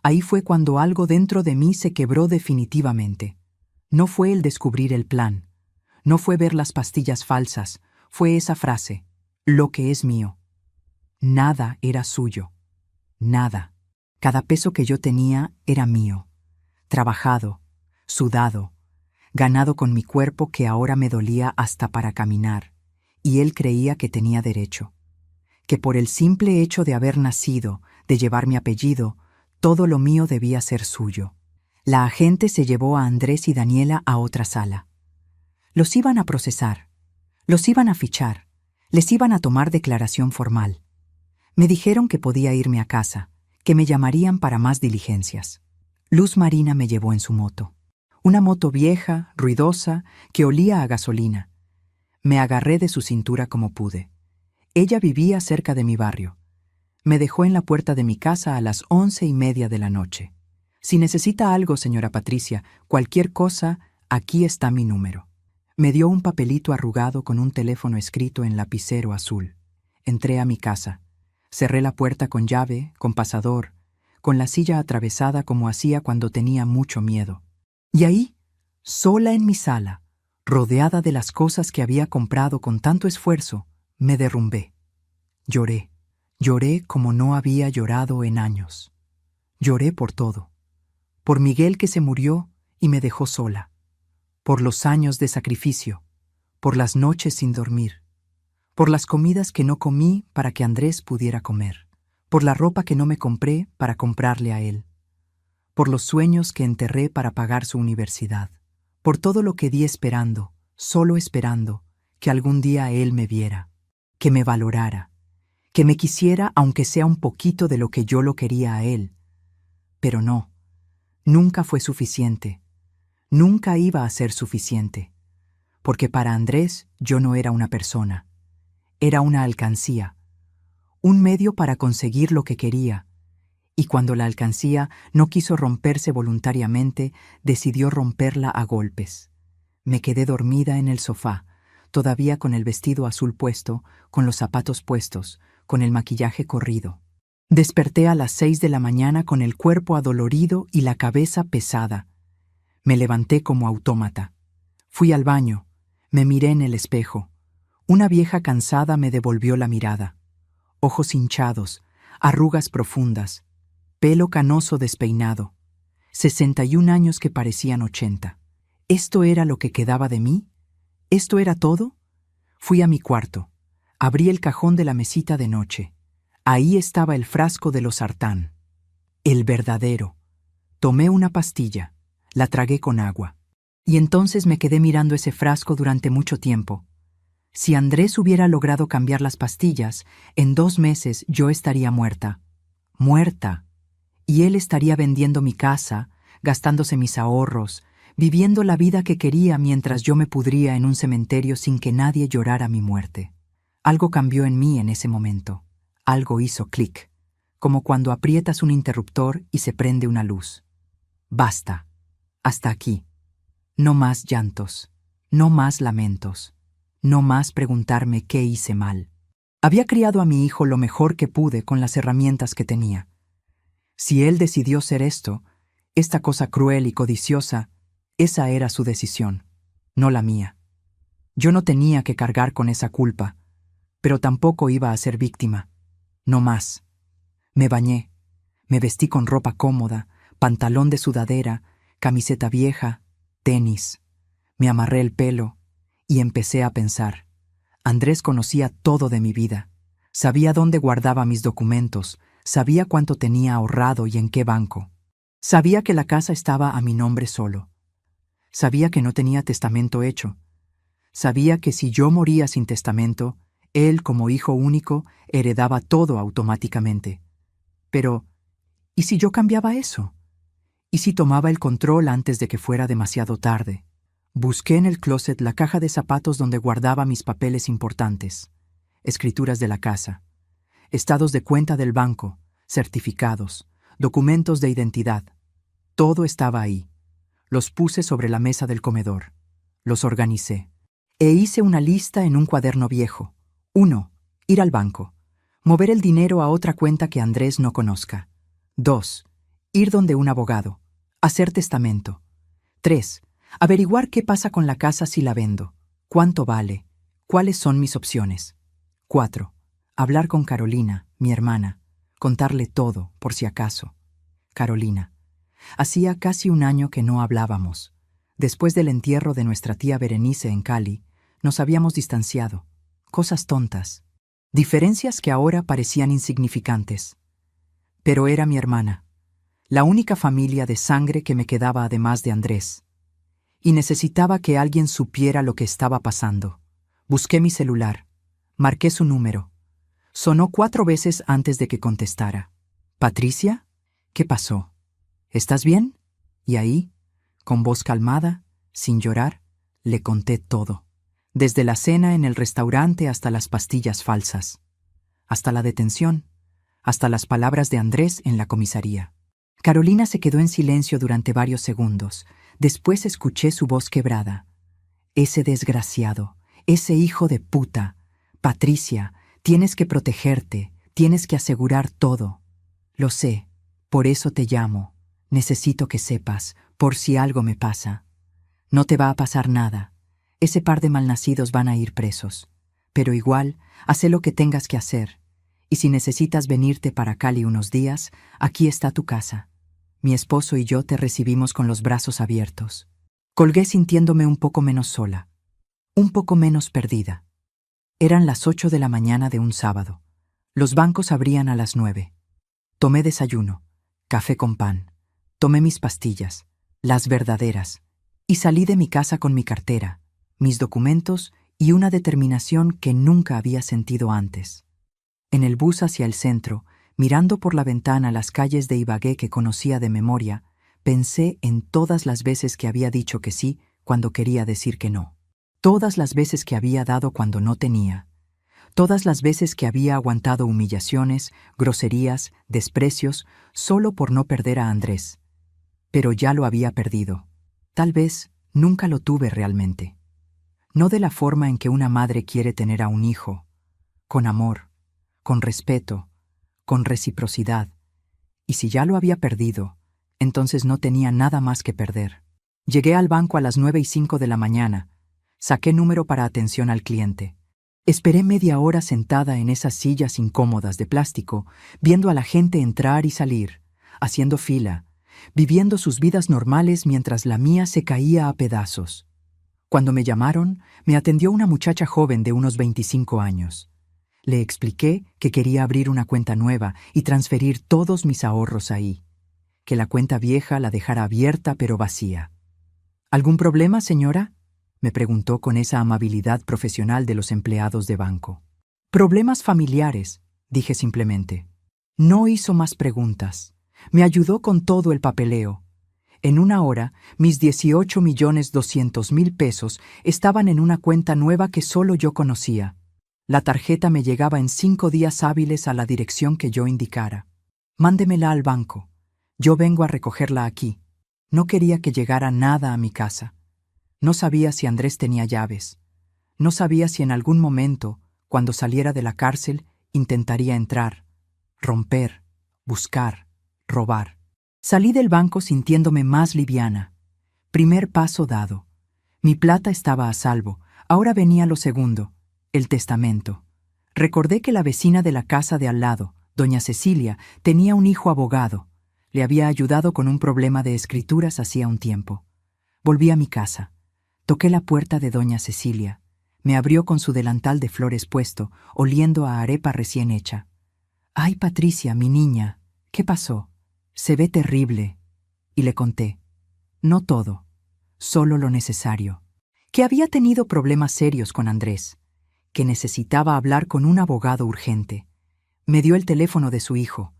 Ahí fue cuando algo dentro de mí se quebró definitivamente. No fue el descubrir el plan. No fue ver las pastillas falsas. Fue esa frase, «lo que es mío». Nada era suyo. Nada. Cada peso que yo tenía era mío. Trabajado, sudado, ganado con mi cuerpo que ahora me dolía hasta para caminar, y él creía que tenía derecho, que por el simple hecho de haber nacido, de llevar mi apellido, todo lo mío debía ser suyo. La agente se llevó a Andrés y Daniela a otra sala. Los iban a procesar, los iban a fichar, les iban a tomar declaración formal. Me dijeron que podía irme a casa, que me llamarían para más diligencias. Luz Marina me llevó en su moto. Una moto vieja, ruidosa, que olía a gasolina. Me agarré de su cintura como pude. Ella vivía cerca de mi barrio. Me dejó en la puerta de mi casa a las 11:30 de la noche. Si necesita algo, señora Patricia, cualquier cosa, aquí está mi número. Me dio un papelito arrugado con un teléfono escrito en lapicero azul. Entré a mi casa. Cerré la puerta con llave, con pasador, con la silla atravesada como hacía cuando tenía mucho miedo. Y ahí, sola en mi sala, rodeada de las cosas que había comprado con tanto esfuerzo, me derrumbé. Lloré. Lloré como no había llorado en años. Lloré por todo. Por Miguel que se murió y me dejó sola. Por los años de sacrificio. Por las noches sin dormir. Por las comidas que no comí para que Andrés pudiera comer. Por la ropa que no me compré para comprarle a él. Por los sueños que enterré para pagar su universidad. Por todo lo que di esperando, solo esperando, que algún día él me viera, que me valorara, que me quisiera aunque sea un poquito de lo que yo lo quería a él. Pero no, nunca fue suficiente, nunca iba a ser suficiente, porque para Andrés yo no era una persona, era una alcancía, un medio para conseguir lo que quería, y cuando la alcancía no quiso romperse voluntariamente, decidió romperla a golpes. Me quedé dormida en el sofá, todavía con el vestido azul puesto, con los zapatos puestos, con el maquillaje corrido. Desperté a las 6 de la mañana con el cuerpo adolorido y la cabeza pesada. Me levanté como autómata. Fui al baño, me miré en el espejo. Una vieja cansada me devolvió la mirada. Ojos hinchados, arrugas profundas, pelo canoso despeinado, 61 años que parecían 80. ¿Esto era lo que quedaba de mí? ¿Esto era todo? Fui a mi cuarto. Abrí el cajón de la mesita de noche. Ahí estaba el frasco de losartán. El verdadero. Tomé una pastilla. La tragué con agua. Y entonces me quedé mirando ese frasco durante mucho tiempo. Si Andrés hubiera logrado cambiar las pastillas, en 2 meses yo estaría muerta. Muerta. Y él estaría vendiendo mi casa, gastándose mis ahorros, viviendo la vida que quería mientras yo me pudría en un cementerio sin que nadie llorara mi muerte. Algo cambió en mí en ese momento. Algo hizo clic, como cuando aprietas un interruptor y se prende una luz. Basta. Hasta aquí. No más llantos. No más lamentos. No más preguntarme qué hice mal. Había criado a mi hijo lo mejor que pude con las herramientas que tenía. Si él decidió ser esto, esta cosa cruel y codiciosa, esa era su decisión, no la mía. Yo no tenía que cargar con esa culpa, pero tampoco iba a ser víctima. No más. Me bañé, me vestí con ropa cómoda, pantalón de sudadera, camiseta vieja, tenis. Me amarré el pelo y empecé a pensar. Andrés conocía todo de mi vida. Sabía dónde guardaba mis documentos, sabía cuánto tenía ahorrado y en qué banco. Sabía que la casa estaba a mi nombre solo. Sabía que no tenía testamento hecho. Sabía que si yo moría sin testamento, él, como hijo único, heredaba todo automáticamente. Pero, ¿y si yo cambiaba eso? ¿Y si tomaba el control antes de que fuera demasiado tarde? Busqué en el closet la caja de zapatos donde guardaba mis papeles importantes, escrituras de la casa, estados de cuenta del banco, certificados, documentos de identidad. Todo estaba ahí. Los puse sobre la mesa del comedor. Los organicé. E hice una lista en un cuaderno viejo. 1. Ir al banco. Mover el dinero a otra cuenta que Andrés no conozca. 2. Ir donde un abogado. Hacer testamento. 3. Averiguar qué pasa con la casa si la vendo. ¿Cuánto vale? ¿Cuáles son mis opciones? 4. Hablar con Carolina, mi hermana. Contarle todo, por si acaso. Carolina. Hacía casi un año que no hablábamos. Después del entierro de nuestra tía Berenice en Cali, nos habíamos distanciado. Cosas tontas. Diferencias que ahora parecían insignificantes. Pero era mi hermana, la única familia de sangre que me quedaba además de Andrés. Y necesitaba que alguien supiera lo que estaba pasando. Busqué mi celular. Marqué su número. Sonó 4 veces antes de que contestara. «¿Patricia? ¿Qué pasó? ¿Estás bien?» Y ahí, con voz calmada, sin llorar, le conté todo. Desde la cena en el restaurante hasta las pastillas falsas. Hasta la detención. Hasta las palabras de Andrés en la comisaría. Carolina se quedó en silencio durante varios segundos. Después escuché su voz quebrada. «Ese desgraciado, ese hijo de puta. Patricia, tienes que protegerte, tienes que asegurar todo. Lo sé, por eso te llamo. Necesito que sepas, por si algo me pasa. No te va a pasar nada. Ese par de malnacidos van a ir presos. Pero igual, haz lo que tengas que hacer. Y si necesitas venirte para Cali unos días, aquí está tu casa. Mi esposo y yo te recibimos con los brazos abiertos». Colgué sintiéndome un poco menos sola, un poco menos perdida. Eran las 8 de la mañana de un sábado. Los bancos abrían a las 9. Tomé desayuno, café con pan. Tomé mis pastillas, las verdaderas, y salí de mi casa con mi cartera, mis documentos y una determinación que nunca había sentido antes. En el bus hacia el centro, mirando por la ventana las calles de Ibagué que conocía de memoria, pensé en todas las veces que había dicho que sí cuando quería decir que no. Todas las veces que había dado cuando no tenía. Todas las veces que había aguantado humillaciones, groserías, desprecios, solo por no perder a Andrés. Pero ya lo había perdido. Tal vez nunca lo tuve realmente. No de la forma en que una madre quiere tener a un hijo, con amor, con respeto, con reciprocidad. Y si ya lo había perdido, entonces no tenía nada más que perder. Llegué al banco a las 9:05 de la mañana. Saqué número para atención al cliente. Esperé media hora sentada en esas sillas incómodas de plástico, viendo a la gente entrar y salir, haciendo fila, viviendo sus vidas normales mientras la mía se caía a pedazos. Cuando me llamaron, me atendió una muchacha joven de unos 25 años. Le expliqué que quería abrir una cuenta nueva y transferir todos mis ahorros ahí. Que la cuenta vieja la dejara abierta pero vacía. «¿Algún problema, señora?», me preguntó con esa amabilidad profesional de los empleados de banco. «Problemas familiares», dije simplemente. No hizo más preguntas. Me ayudó con todo el papeleo. En una hora, mis 18.200.000 pesos estaban en una cuenta nueva que solo yo conocía. La tarjeta me llegaba en 5 días hábiles a la dirección que yo indicara. «Mándemela al banco. Yo vengo a recogerla aquí». No quería que llegara nada a mi casa. No sabía si Andrés tenía llaves. No sabía si en algún momento, cuando saliera de la cárcel, intentaría entrar, romper, buscar, robar. Salí del banco sintiéndome más liviana. Primer paso dado. Mi plata estaba a salvo. Ahora venía lo segundo, el testamento. Recordé que la vecina de la casa de al lado, doña Cecilia, tenía un hijo abogado. Le había ayudado con un problema de escrituras hacía un tiempo. Volví a mi casa. Toqué la puerta de doña Cecilia. Me abrió con su delantal de flores puesto, oliendo a arepa recién hecha. «Ay, Patricia, mi niña, ¿qué pasó? Se ve terrible». Y le conté. No todo, solo lo necesario. Que había tenido problemas serios con Andrés. Que necesitaba hablar con un abogado urgente. Me dio el teléfono de su hijo.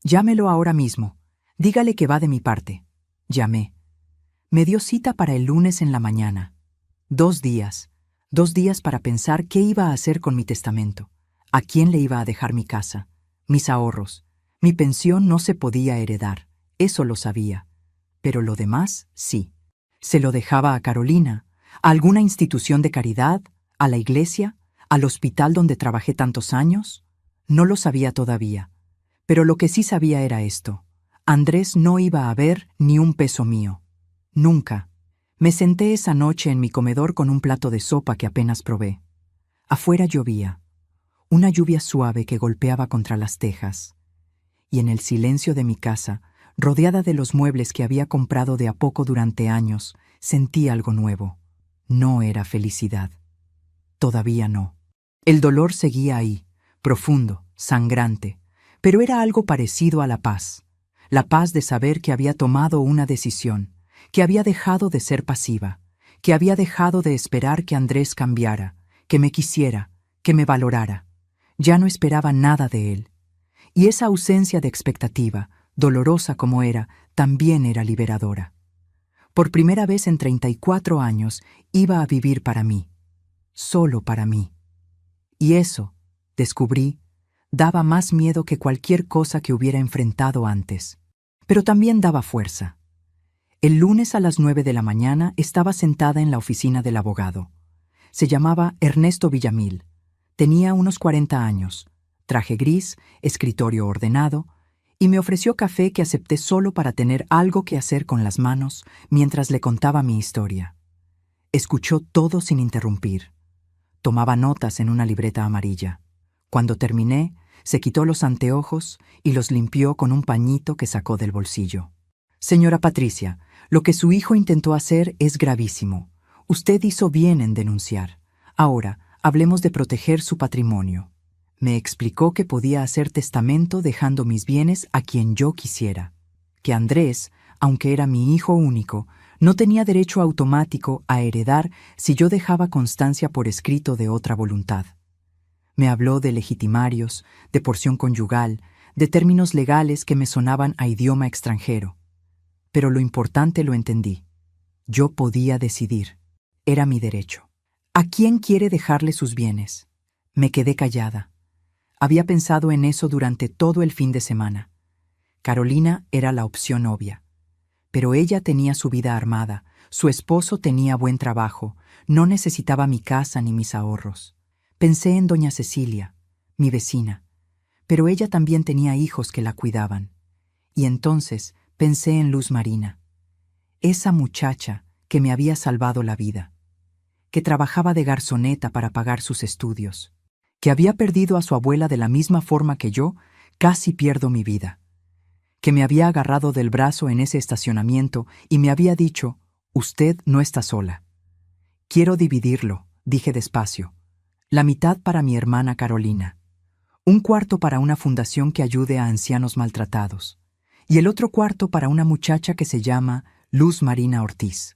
«Llámelo ahora mismo. Dígale que va de mi parte». Llamé. Me dio cita para el lunes en la mañana. 2 días. 2 días para pensar qué iba a hacer con mi testamento. A quién le iba a dejar mi casa. Mis ahorros. Mi pensión no se podía heredar. Eso lo sabía. Pero lo demás, sí. Se lo dejaba a Carolina, a alguna institución de caridad, a la iglesia, al hospital donde trabajé tantos años. No lo sabía todavía. Pero lo que sí sabía era esto. Andrés no iba a ver ni un peso mío. Nunca. Me senté esa noche en mi comedor con un plato de sopa que apenas probé. Afuera llovía. Una lluvia suave que golpeaba contra las tejas. Y en el silencio de mi casa, rodeada de los muebles que había comprado de a poco durante años, sentí algo nuevo. No era felicidad. Todavía no. El dolor seguía ahí, profundo, sangrante, pero era algo parecido a la paz de saber que había tomado una decisión, que había dejado de ser pasiva, que había dejado de esperar que Andrés cambiara, que me quisiera, que me valorara. Ya no esperaba nada de él. Y esa ausencia de expectativa, dolorosa como era, también era liberadora. Por primera vez en 34 años iba a vivir para mí, solo para mí. Y eso, descubrí, daba más miedo que cualquier cosa que hubiera enfrentado antes. Pero también daba fuerza. El lunes a las 9 de la mañana estaba sentada en la oficina del abogado. Se llamaba Ernesto Villamil. Tenía unos 40 años, traje gris, escritorio ordenado, y me ofreció café que acepté solo para tener algo que hacer con las manos mientras le contaba mi historia. Escuchó todo sin interrumpir. Tomaba notas en una libreta amarilla. Cuando terminé, se quitó los anteojos y los limpió con un pañito que sacó del bolsillo. Señora Patricia, lo que su hijo intentó hacer es gravísimo. Usted hizo bien en denunciar. Ahora, hablemos de proteger su patrimonio. Me explicó que podía hacer testamento dejando mis bienes a quien yo quisiera. Que Andrés, aunque era mi hijo único, no tenía derecho automático a heredar si yo dejaba constancia por escrito de otra voluntad. Me habló de legitimarios, de porción conyugal, de términos legales que me sonaban a idioma extranjero. Pero lo importante lo entendí. Yo podía decidir. Era mi derecho. ¿A quién quiere dejarle sus bienes? Me quedé callada. Había pensado en eso durante todo el fin de semana. Carolina era la opción obvia. Pero ella tenía su vida armada, su esposo tenía buen trabajo, no necesitaba mi casa ni mis ahorros. Pensé en doña Cecilia, mi vecina, pero ella también tenía hijos que la cuidaban. Y entonces pensé en Luz Marina, esa muchacha que me había salvado la vida, que trabajaba de garzoneta para pagar sus estudios, que había perdido a su abuela de la misma forma que yo casi pierdo mi vida, que me había agarrado del brazo en ese estacionamiento y me había dicho, usted no está sola. Quiero dividirlo, dije despacio, la mitad para mi hermana Carolina, un cuarto para una fundación que ayude a ancianos maltratados, y el otro cuarto para una muchacha que se llama Luz Marina Ortiz.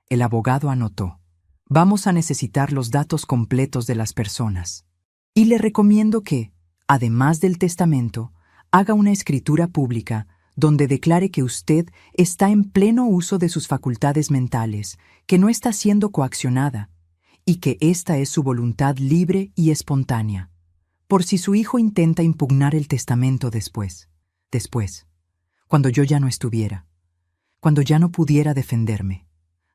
El abogado anotó, vamos a necesitar los datos completos de las personas. Y le recomiendo que, además del testamento, haga una escritura pública donde declare que usted está en pleno uso de sus facultades mentales, que no está siendo coaccionada, y que esta es su voluntad libre y espontánea, por si su hijo intenta impugnar el testamento después, cuando yo ya no estuviera, cuando ya no pudiera defenderme.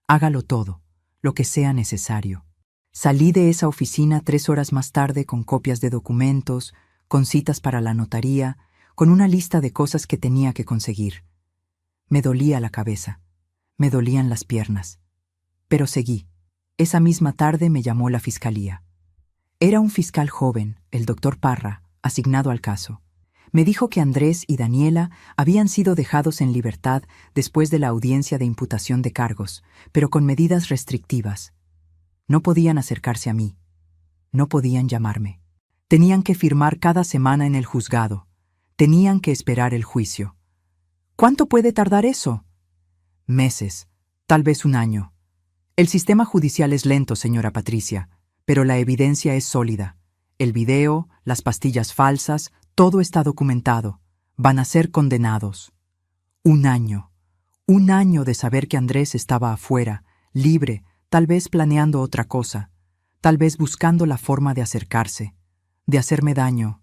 Hágalo todo, lo que sea necesario. Salí de esa oficina 3 horas más tarde con copias de documentos, con citas para la notaría, con una lista de cosas que tenía que conseguir. Me dolía la cabeza, me dolían las piernas. Pero seguí. Esa misma tarde me llamó la fiscalía. Era un fiscal joven, el doctor Parra, asignado al caso. Me dijo que Andrés y Daniela habían sido dejados en libertad después de la audiencia de imputación de cargos, pero con medidas restrictivas. No podían acercarse a mí. No podían llamarme. Tenían que firmar cada semana en el juzgado. Tenían que esperar el juicio. ¿Cuánto puede tardar eso? Meses, tal vez un año. El sistema judicial es lento, señora Patricia, pero la evidencia es sólida. El video, las pastillas falsas, todo está documentado. Van a ser condenados. Un año de saber que Andrés estaba afuera, libre, tal vez planeando otra cosa, tal vez buscando la forma de acercarse, de hacerme daño.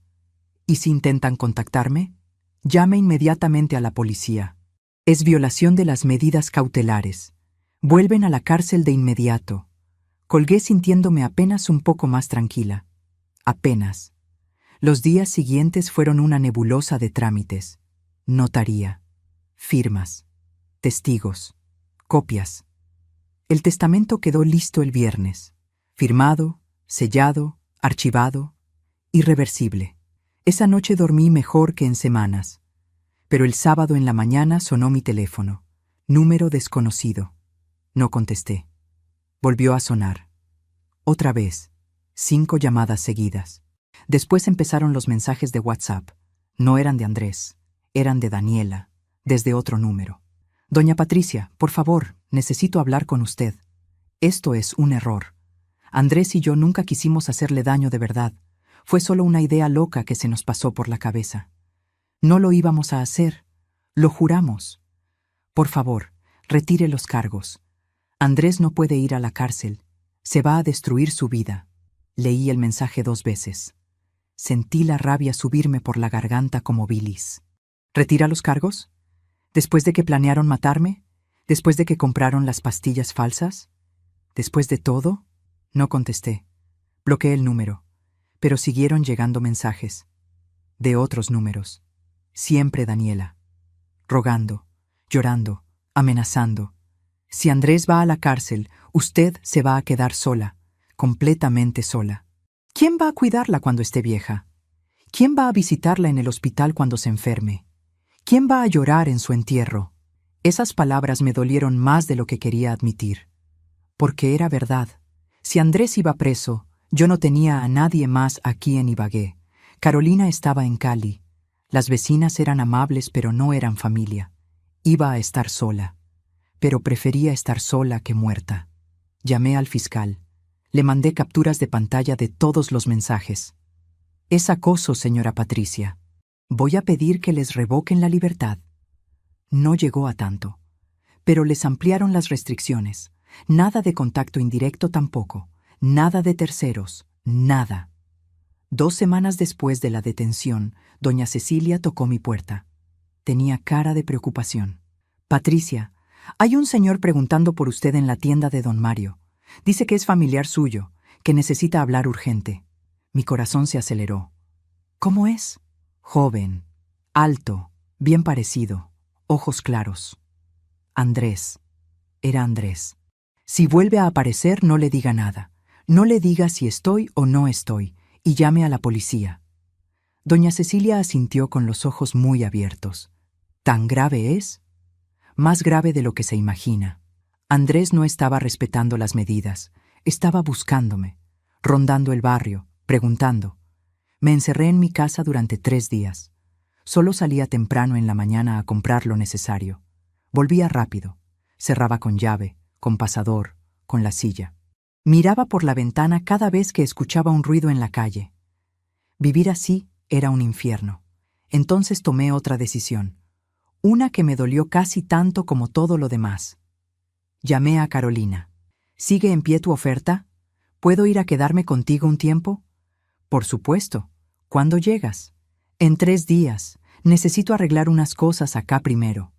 ¿Y si intentan contactarme? Llame inmediatamente a la policía. Es violación de las medidas cautelares. Vuelven a la cárcel de inmediato. Colgué sintiéndome apenas un poco más tranquila. Apenas. Los días siguientes fueron una nebulosa de trámites. Notaría. Firmas. Testigos. Copias. El testamento quedó listo el viernes. Firmado, sellado, archivado, irreversible. Esa noche dormí mejor que en semanas. Pero el sábado en la mañana sonó mi teléfono. Número desconocido. No contesté. Volvió a sonar. Otra vez. 5 llamadas seguidas. Después empezaron los mensajes de WhatsApp. No eran de Andrés, eran de Daniela, desde otro número. Doña Patricia, por favor, necesito hablar con usted. Esto es un error. Andrés y yo nunca quisimos hacerle daño de verdad. Fue solo una idea loca que se nos pasó por la cabeza. No lo íbamos a hacer. Lo juramos. Por favor, retire los cargos. Andrés no puede ir a la cárcel. Se va a destruir su vida. Leí el mensaje 2 veces. Sentí la rabia subirme por la garganta como bilis. ¿Retira los cargos? ¿Después de que planearon matarme? ¿Después de que compraron las pastillas falsas? ¿Después de todo? No contesté. Bloqueé el número. Pero siguieron llegando mensajes. De otros números. Siempre Daniela. Rogando, llorando, amenazando. Si Andrés va a la cárcel, usted se va a quedar sola, completamente sola. ¿Quién va a cuidarla cuando esté vieja? ¿Quién va a visitarla en el hospital cuando se enferme? ¿Quién va a llorar en su entierro? Esas palabras me dolieron más de lo que quería admitir. Porque era verdad. Si Andrés iba preso, yo no tenía a nadie más aquí en Ibagué. Carolina estaba en Cali. Las vecinas eran amables, pero no eran familia. Iba a estar sola. Pero prefería estar sola que muerta. Llamé al fiscal. Le mandé capturas de pantalla de todos los mensajes. Es acoso, señora Patricia. Voy a pedir que les revoquen la libertad. No llegó a tanto. Pero les ampliaron las restricciones. Nada de contacto indirecto tampoco. Nada de terceros. Nada. 2 semanas después de la detención, doña Cecilia tocó mi puerta. Tenía cara de preocupación. Patricia, hay un señor preguntando por usted en la tienda de don Mario. Dice que es familiar suyo, que necesita hablar urgente. Mi corazón se aceleró. ¿Cómo es? Joven, alto, bien parecido, ojos claros. Andrés. Era Andrés. Si vuelve a aparecer, no le diga nada. No le diga si estoy o no estoy, y llame a la policía. Doña Cecilia asintió con los ojos muy abiertos. ¿Tan grave es? Más grave de lo que se imagina. Andrés no estaba respetando las medidas. Estaba buscándome, rondando el barrio, preguntando. Me encerré en mi casa durante 3 días. Solo salía temprano en la mañana a comprar lo necesario. Volvía rápido. Cerraba con llave, con pasador, con la silla. Miraba por la ventana cada vez que escuchaba un ruido en la calle. Vivir así era un infierno. Entonces tomé otra decisión. Una que me dolió casi tanto como todo lo demás. Llamé a Carolina. ¿Sigue en pie tu oferta? ¿Puedo ir a quedarme contigo un tiempo? Por supuesto. ¿Cuándo llegas? En 3 días. Necesito arreglar unas cosas acá primero.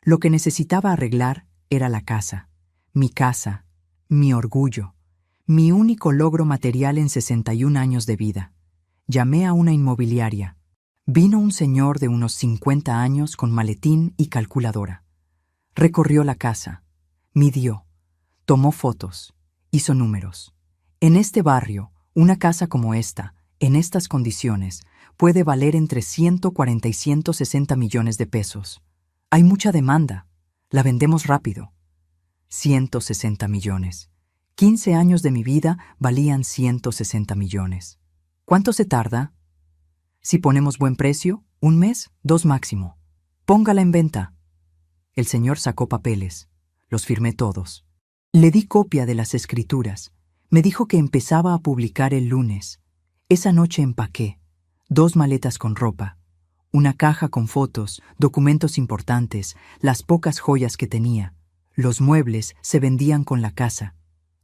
Lo que necesitaba arreglar era la casa. Mi orgullo. Mi único logro material en 61 años de vida. Llamé a una inmobiliaria. Vino un señor de unos 50 años con maletín y calculadora. Recorrió la casa. Midió. Tomó fotos. Hizo números. En este barrio, una casa como esta, en estas condiciones, puede valer entre 140 y 160 millones de pesos. Hay mucha demanda. La vendemos rápido. 160 millones. 15 años de mi vida valían 160 millones. ¿Cuánto se tarda? Si ponemos buen precio, 1 mes, 2 máximo. Póngala en venta. El señor sacó papeles. Los firmé todos. Le di copia de las escrituras. Me dijo que empezaba a publicar el lunes. Esa noche empaqué 2 maletas con ropa, una caja con fotos, documentos importantes, las pocas joyas que tenía. Los muebles se vendían con la casa.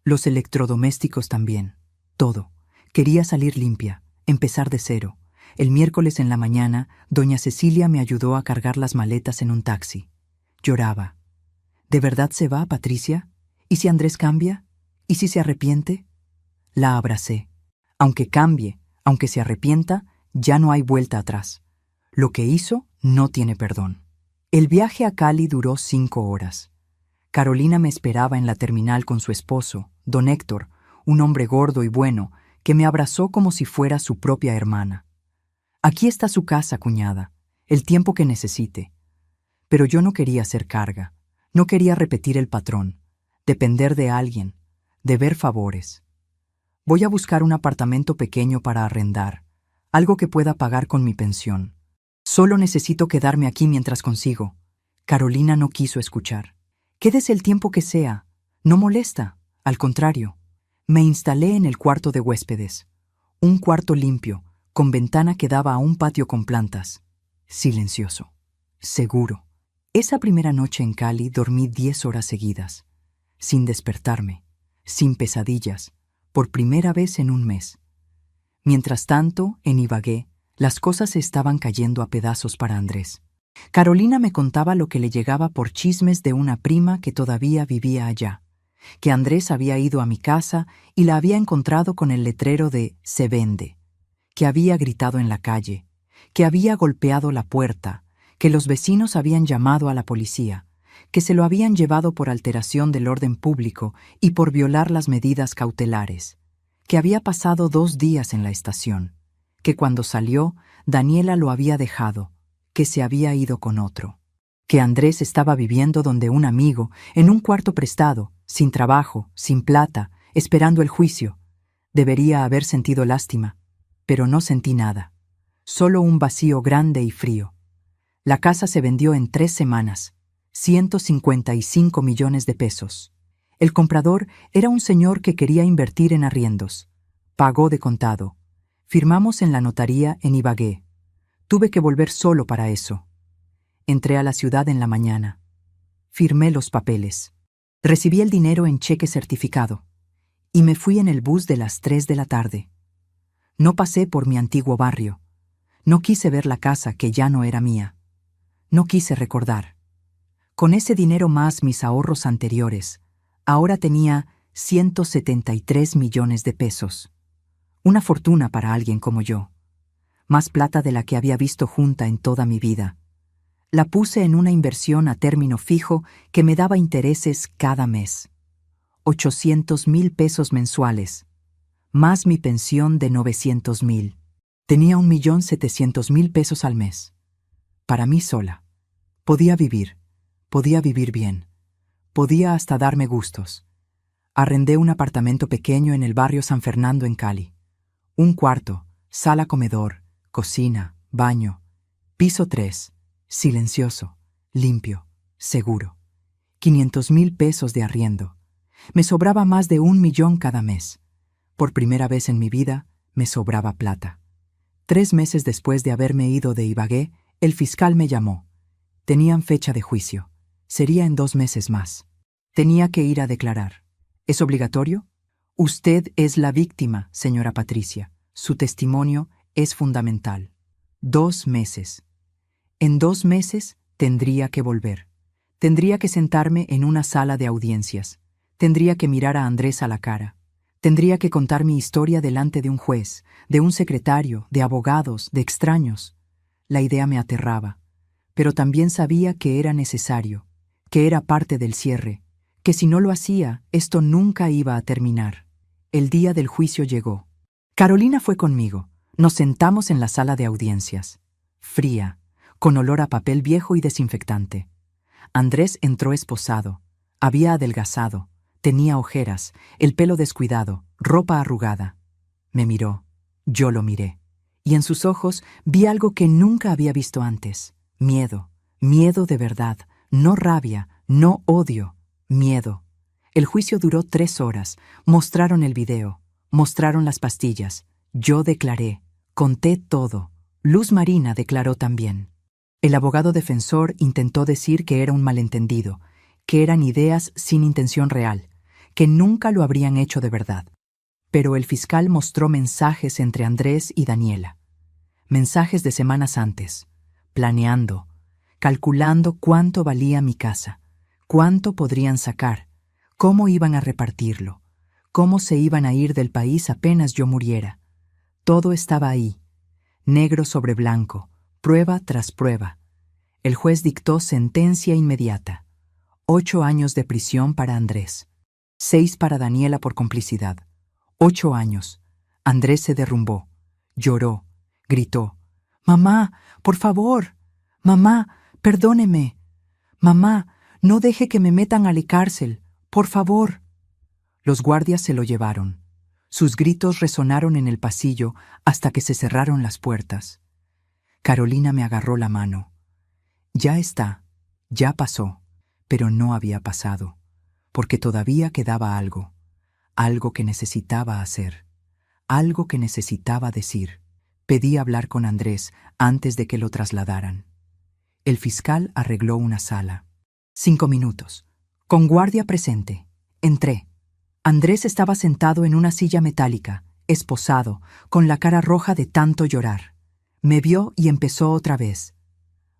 Los electrodomésticos también. Todo. Quería salir limpia, empezar de cero. El miércoles en la mañana, doña Cecilia me ayudó a cargar las maletas en un taxi. Lloraba. ¿De verdad se va, Patricia? ¿Y si Andrés cambia? ¿Y si se arrepiente? La abracé. Aunque cambie, aunque se arrepienta, ya no hay vuelta atrás. Lo que hizo no tiene perdón. El viaje a Cali duró 5 horas. Carolina me esperaba en la terminal con su esposo, don Héctor, un hombre gordo y bueno, que me abrazó como si fuera su propia hermana. Aquí está su casa, cuñada, el tiempo que necesite. Pero yo no quería ser carga, no quería repetir el patrón. depender de alguien, deber favores. Voy a buscar un apartamento pequeño para arrendar, algo que pueda pagar con mi pensión. Solo necesito quedarme aquí mientras consigo. Carolina no quiso escuchar. Quédese el tiempo que sea. No molesta. Al contrario. Me instalé en el cuarto de huéspedes. Un cuarto limpio, con ventana que daba a un patio con plantas. Silencioso. Seguro. Esa primera noche en Cali dormí 10 horas seguidas, sin despertarme, sin pesadillas, por primera vez en un mes. Mientras tanto, en Ibagué, las cosas se estaban cayendo a pedazos para Andrés. Carolina me contaba lo que le llegaba por chismes de una prima que todavía vivía allá, que Andrés había ido a mi casa y la había encontrado con el letrero de «Se vende», que había gritado en la calle, que había golpeado la puerta, que los vecinos habían llamado a la policía, que se lo habían llevado por alteración del orden público y por violar las medidas cautelares, que había pasado 2 días en la estación, que cuando salió, Daniela lo había dejado, que se había ido con otro, que Andrés estaba viviendo donde un amigo, en un cuarto prestado, sin trabajo, sin plata, esperando el juicio. Debería haber sentido lástima, pero no sentí nada, solo un vacío grande y frío. La casa se vendió en 3 semanas, 155 millones de pesos. El comprador era un señor que quería invertir en arriendos. Pagó de contado. Firmamos en la notaría en Ibagué. Tuve que volver solo para eso. Entré a la ciudad en la mañana. Firmé los papeles. Recibí el dinero en cheque certificado. Y me fui en el bus de las 3 de la tarde. No pasé por mi antiguo barrio. No quise ver la casa que ya no era mía. No quise recordar. Con ese dinero más mis ahorros anteriores, ahora tenía 173 millones de pesos. Una fortuna para alguien como yo. Más plata de la que había visto junta en toda mi vida. La puse en una inversión a término fijo que me daba intereses cada mes. 800,000 pesos mensuales, más mi pensión de 900,000. Tenía 1,700,000 pesos al mes. Para mí sola. Podía vivir bien. Podía hasta darme gustos. Arrendé un apartamento pequeño en el barrio San Fernando en Cali. Un cuarto, sala-comedor, cocina, baño. Piso 3, silencioso, limpio, seguro. 500,000 pesos de arriendo. Me sobraba más de 1,000,000 cada mes. Por primera vez en mi vida, me sobraba plata. 3 meses después de haberme ido de Ibagué, el fiscal me llamó. Tenían fecha de juicio. Sería en 2 meses más. Tenía que ir a declarar. ¿Es obligatorio? Usted es la víctima, señora Patricia. Su testimonio es fundamental. 2 meses. En 2 meses tendría que volver. Tendría que sentarme en una sala de audiencias. Tendría que mirar a Andrés a la cara. Tendría que contar mi historia delante de un juez, de un secretario, de abogados, de extraños. La idea me aterraba, pero también sabía que era necesario, que era parte del cierre, que si no lo hacía, esto nunca iba a terminar. El día del juicio llegó. Carolina fue conmigo. Nos sentamos en la sala de audiencias. Fría, con olor a papel viejo y desinfectante. Andrés entró esposado. Había adelgazado. Tenía ojeras, el pelo descuidado, ropa arrugada. Me miró. Yo lo miré. Y en sus ojos vi algo que nunca había visto antes. Miedo. Miedo de verdad. No rabia, no odio. Miedo. El juicio duró 3 horas. Mostraron el video. Mostraron las pastillas. Yo declaré. Conté todo. Luz Marina declaró también. El abogado defensor intentó decir que era un malentendido, que eran ideas sin intención real, que nunca lo habrían hecho de verdad. Pero el fiscal mostró mensajes entre Andrés y Daniela. Mensajes de semanas antes, planeando, calculando cuánto valía mi casa, cuánto podrían sacar, cómo iban a repartirlo, cómo se iban a ir del país apenas yo muriera. Todo estaba ahí, negro sobre blanco, prueba tras prueba. El juez dictó sentencia inmediata. 8 años de prisión para Andrés. 6 para Daniela por complicidad. 8 años. Andrés se derrumbó. Lloró. Gritó. «Mamá, por favor. Mamá, perdóneme. Mamá, no deje que me metan a la cárcel. ¡Por favor! Los guardias se lo llevaron. Sus gritos resonaron en el pasillo hasta que se cerraron las puertas. Carolina me agarró la mano. Ya está, ya pasó, pero no había pasado, porque todavía quedaba algo que necesitaba hacer, algo que necesitaba decir. Pedí hablar con Andrés antes de que lo trasladaran. El fiscal arregló una sala. 5 minutos. Con guardia presente. Entré. Andrés estaba sentado en una silla metálica, esposado, con la cara roja de tanto llorar. Me vio y empezó otra vez.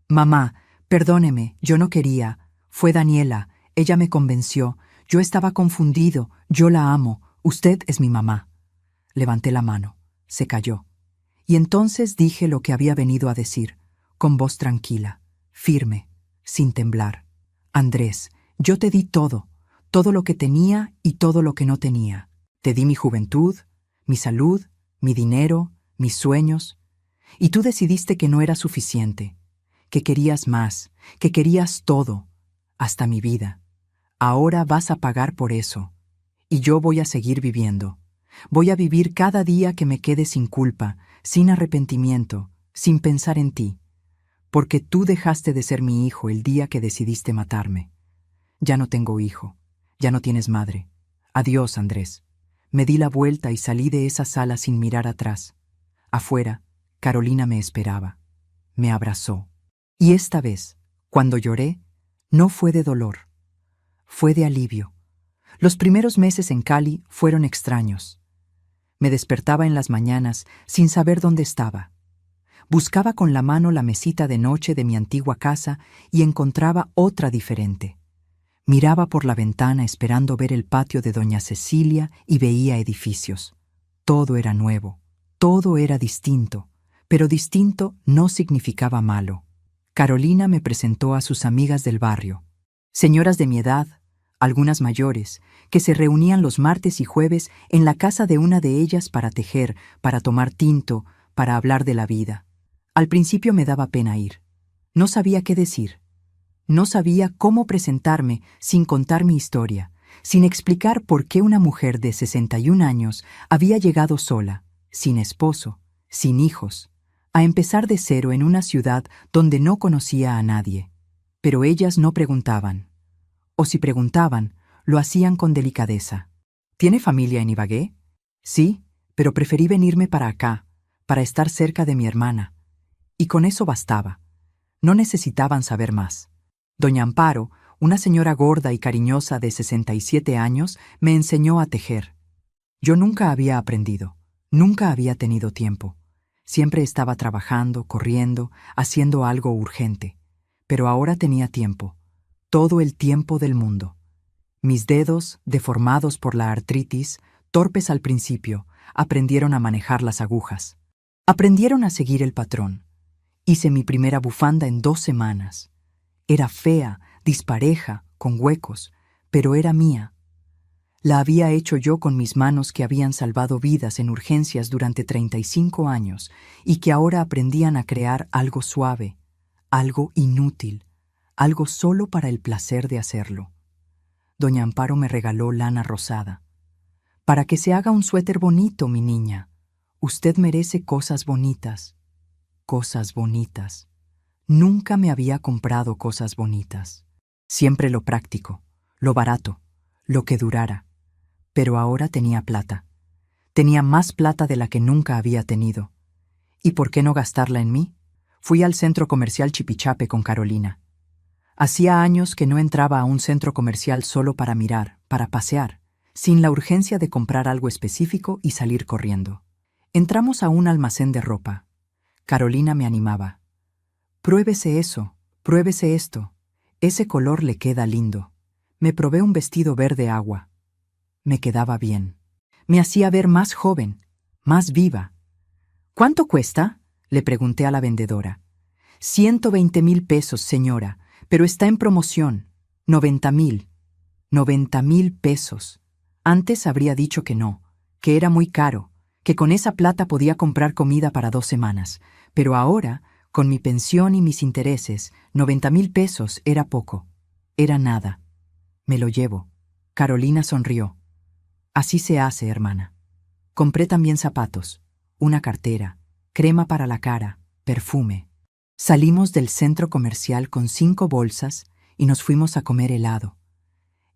Mamá, perdóneme, yo no quería. Fue Daniela, ella me convenció. Yo estaba confundido, yo la amo, usted es mi mamá. Levanté la mano. Se calló. Y entonces dije lo que había venido a decir, con voz tranquila, firme, sin temblar. Andrés, yo te di todo lo que tenía y todo lo que no tenía. Te di mi juventud, mi salud, mi dinero, mis sueños. Y tú decidiste que no era suficiente, que querías más, que querías todo, hasta mi vida. Ahora vas a pagar por eso. Y yo voy a seguir viviendo. Voy a vivir cada día que me quede sin culpa, sin arrepentimiento, sin pensar en ti. Porque tú dejaste de ser mi hijo el día que decidiste matarme. Ya no tengo hijo. Ya no tienes madre. Adiós, Andrés. Me di la vuelta y salí de esa sala sin mirar atrás. Afuera, Carolina me esperaba. Me abrazó. Y esta vez, cuando lloré, no fue de dolor. Fue de alivio. Los primeros meses en Cali fueron extraños. Me despertaba en las mañanas sin saber dónde estaba. Buscaba con la mano la mesita de noche de mi antigua casa y encontraba otra diferente. Miraba por la ventana esperando ver el patio de doña Cecilia y veía edificios. Todo era nuevo, todo era distinto, pero distinto no significaba malo. Carolina me presentó a sus amigas del barrio, señoras de mi edad, algunas mayores, que se reunían los martes y jueves en la casa de una de ellas para tejer, para tomar tinto, para hablar de la vida. Al principio me daba pena ir. No sabía qué decir. No sabía cómo presentarme sin contar mi historia, sin explicar por qué una mujer de 61 años había llegado sola, sin esposo, sin hijos, a empezar de cero en una ciudad donde no conocía a nadie. Pero ellas no preguntaban. O si preguntaban, lo hacían con delicadeza. ¿Tiene familia en Ibagué? Sí, pero preferí venirme para acá, para estar cerca de mi hermana. Y con eso bastaba. No necesitaban saber más. Doña Amparo, una señora gorda y cariñosa de 67 años, me enseñó a tejer. Yo nunca había aprendido, nunca había tenido tiempo. Siempre estaba trabajando, corriendo, haciendo algo urgente. Pero ahora tenía tiempo, todo el tiempo del mundo. Mis dedos, deformados por la artritis, torpes al principio, aprendieron a manejar las agujas. Aprendieron a seguir el patrón. Hice mi primera bufanda en 2 semanas. Era fea, dispareja, con huecos, pero era mía. La había hecho yo con mis manos que habían salvado vidas en urgencias durante 35 años y que ahora aprendían a crear algo suave, algo inútil, algo solo para el placer de hacerlo. Doña Amparo me regaló lana rosada. Para que se haga un suéter bonito, mi niña. Usted merece cosas bonitas. Cosas bonitas. Nunca me había comprado cosas bonitas. Siempre lo práctico, lo barato, lo que durara. Pero ahora tenía plata. Tenía más plata de la que nunca había tenido. ¿Y por qué no gastarla en mí? Fui al centro comercial Chipichape con Carolina. Hacía años que no entraba a un centro comercial solo para mirar, para pasear, sin la urgencia de comprar algo específico y salir corriendo. Entramos a un almacén de ropa. Carolina me animaba. Pruébese eso, pruébese esto. Ese color le queda lindo. Me probé un vestido verde agua. Me quedaba bien. Me hacía ver más joven, más viva. ¿Cuánto cuesta?, le pregunté a la vendedora. 120,000 pesos, señora, pero está en promoción. 90,000. 90,000 pesos. Antes habría dicho que no, que era muy caro, que con esa plata podía comprar comida para 2 semanas, pero ahora, con mi pensión y mis intereses, 90,000 pesos era poco. Era nada. Me lo llevo. Carolina sonrió. Así se hace, hermana. Compré también zapatos, una cartera, crema para la cara, perfume. Salimos del centro comercial con 5 bolsas y nos fuimos a comer helado.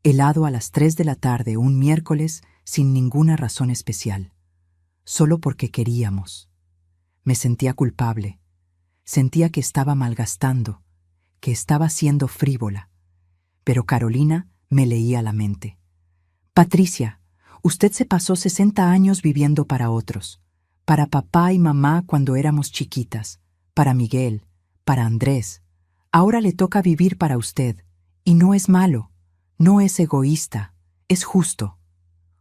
Helado a las 3 de la tarde un miércoles sin ninguna razón especial. Solo porque queríamos. Me sentía culpable. Sentía que estaba malgastando, que estaba siendo frívola. Pero Carolina me leía la mente. Patricia, usted se pasó 60 años viviendo para otros, para papá y mamá cuando éramos chiquitas, para Miguel, para Andrés. Ahora le toca vivir para usted, y no es malo, no es egoísta, es justo.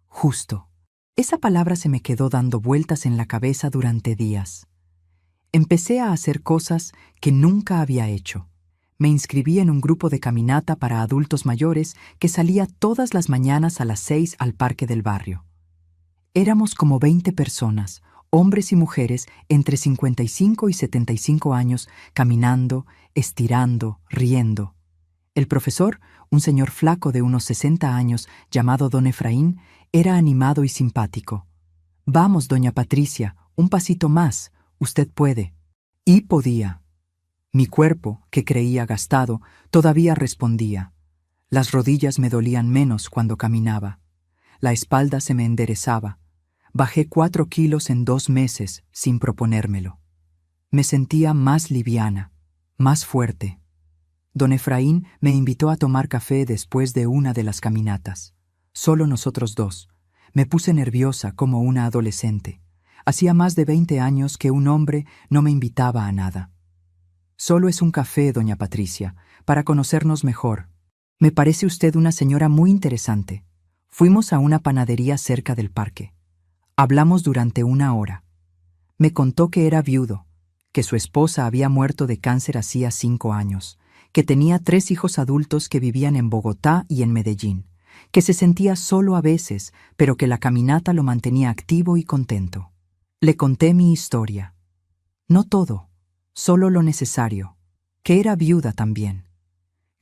Justo. Esa palabra se me quedó dando vueltas en la cabeza durante días. Empecé a hacer cosas que nunca había hecho. Me inscribí en un grupo de caminata para adultos mayores que salía todas las mañanas a las 6 al parque del barrio. Éramos como 20 personas, hombres y mujeres entre 55 y 75 años, caminando, estirando, riendo. El profesor, un señor flaco de unos 60 años, llamado don Efraín, era animado y simpático. «Vamos, doña Patricia, un pasito más, usted puede». Y podía. Mi cuerpo, que creía gastado, todavía respondía. Las rodillas me dolían menos cuando caminaba. La espalda se me enderezaba. Bajé 4 kilos en 2 meses sin proponérmelo. Me sentía más liviana, más fuerte. Don Efraín me invitó a tomar café después de una de las caminatas. Solo nosotros dos. Me puse nerviosa como una adolescente. Hacía más de 20 años que un hombre no me invitaba a nada. «Solo es un café, doña Patricia, para conocernos mejor. Me parece usted una señora muy interesante». Fuimos a una panadería cerca del parque. Hablamos durante 1 hora. Me contó que era viudo, que su esposa había muerto de cáncer hacía 5 años, que tenía 3 hijos adultos que vivían en Bogotá y en Medellín, que se sentía solo a veces, pero que la caminata lo mantenía activo y contento. Le conté mi historia. No todo. Solo lo necesario, que era viuda también,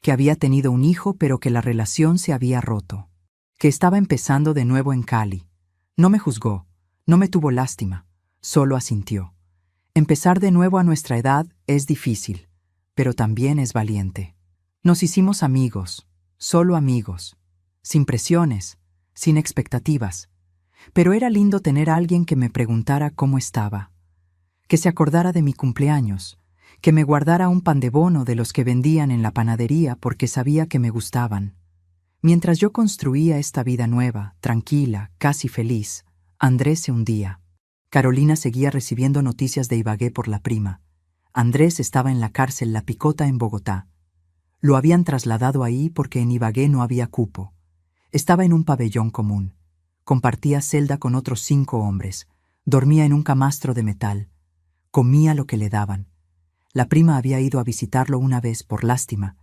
que había tenido un hijo pero que la relación se había roto, que estaba empezando de nuevo en Cali. No me juzgó, no me tuvo lástima, solo asintió. Empezar de nuevo a nuestra edad es difícil, pero también es valiente. Nos hicimos amigos, solo amigos, sin presiones, sin expectativas, pero era lindo tener a alguien que me preguntara cómo estaba, que se acordara de mi cumpleaños, que me guardara un pan de bono de los que vendían en la panadería porque sabía que me gustaban. Mientras yo construía esta vida nueva, tranquila, casi feliz, Andrés se hundía. Carolina seguía recibiendo noticias de Ibagué por la prima. Andrés estaba en la cárcel La Picota en Bogotá. Lo habían trasladado ahí porque en Ibagué no había cupo. Estaba en un pabellón común. Compartía celda con otros 5 hombres. Dormía en un camastro de metal. Comía lo que le daban. La prima había ido a visitarlo una vez por lástima.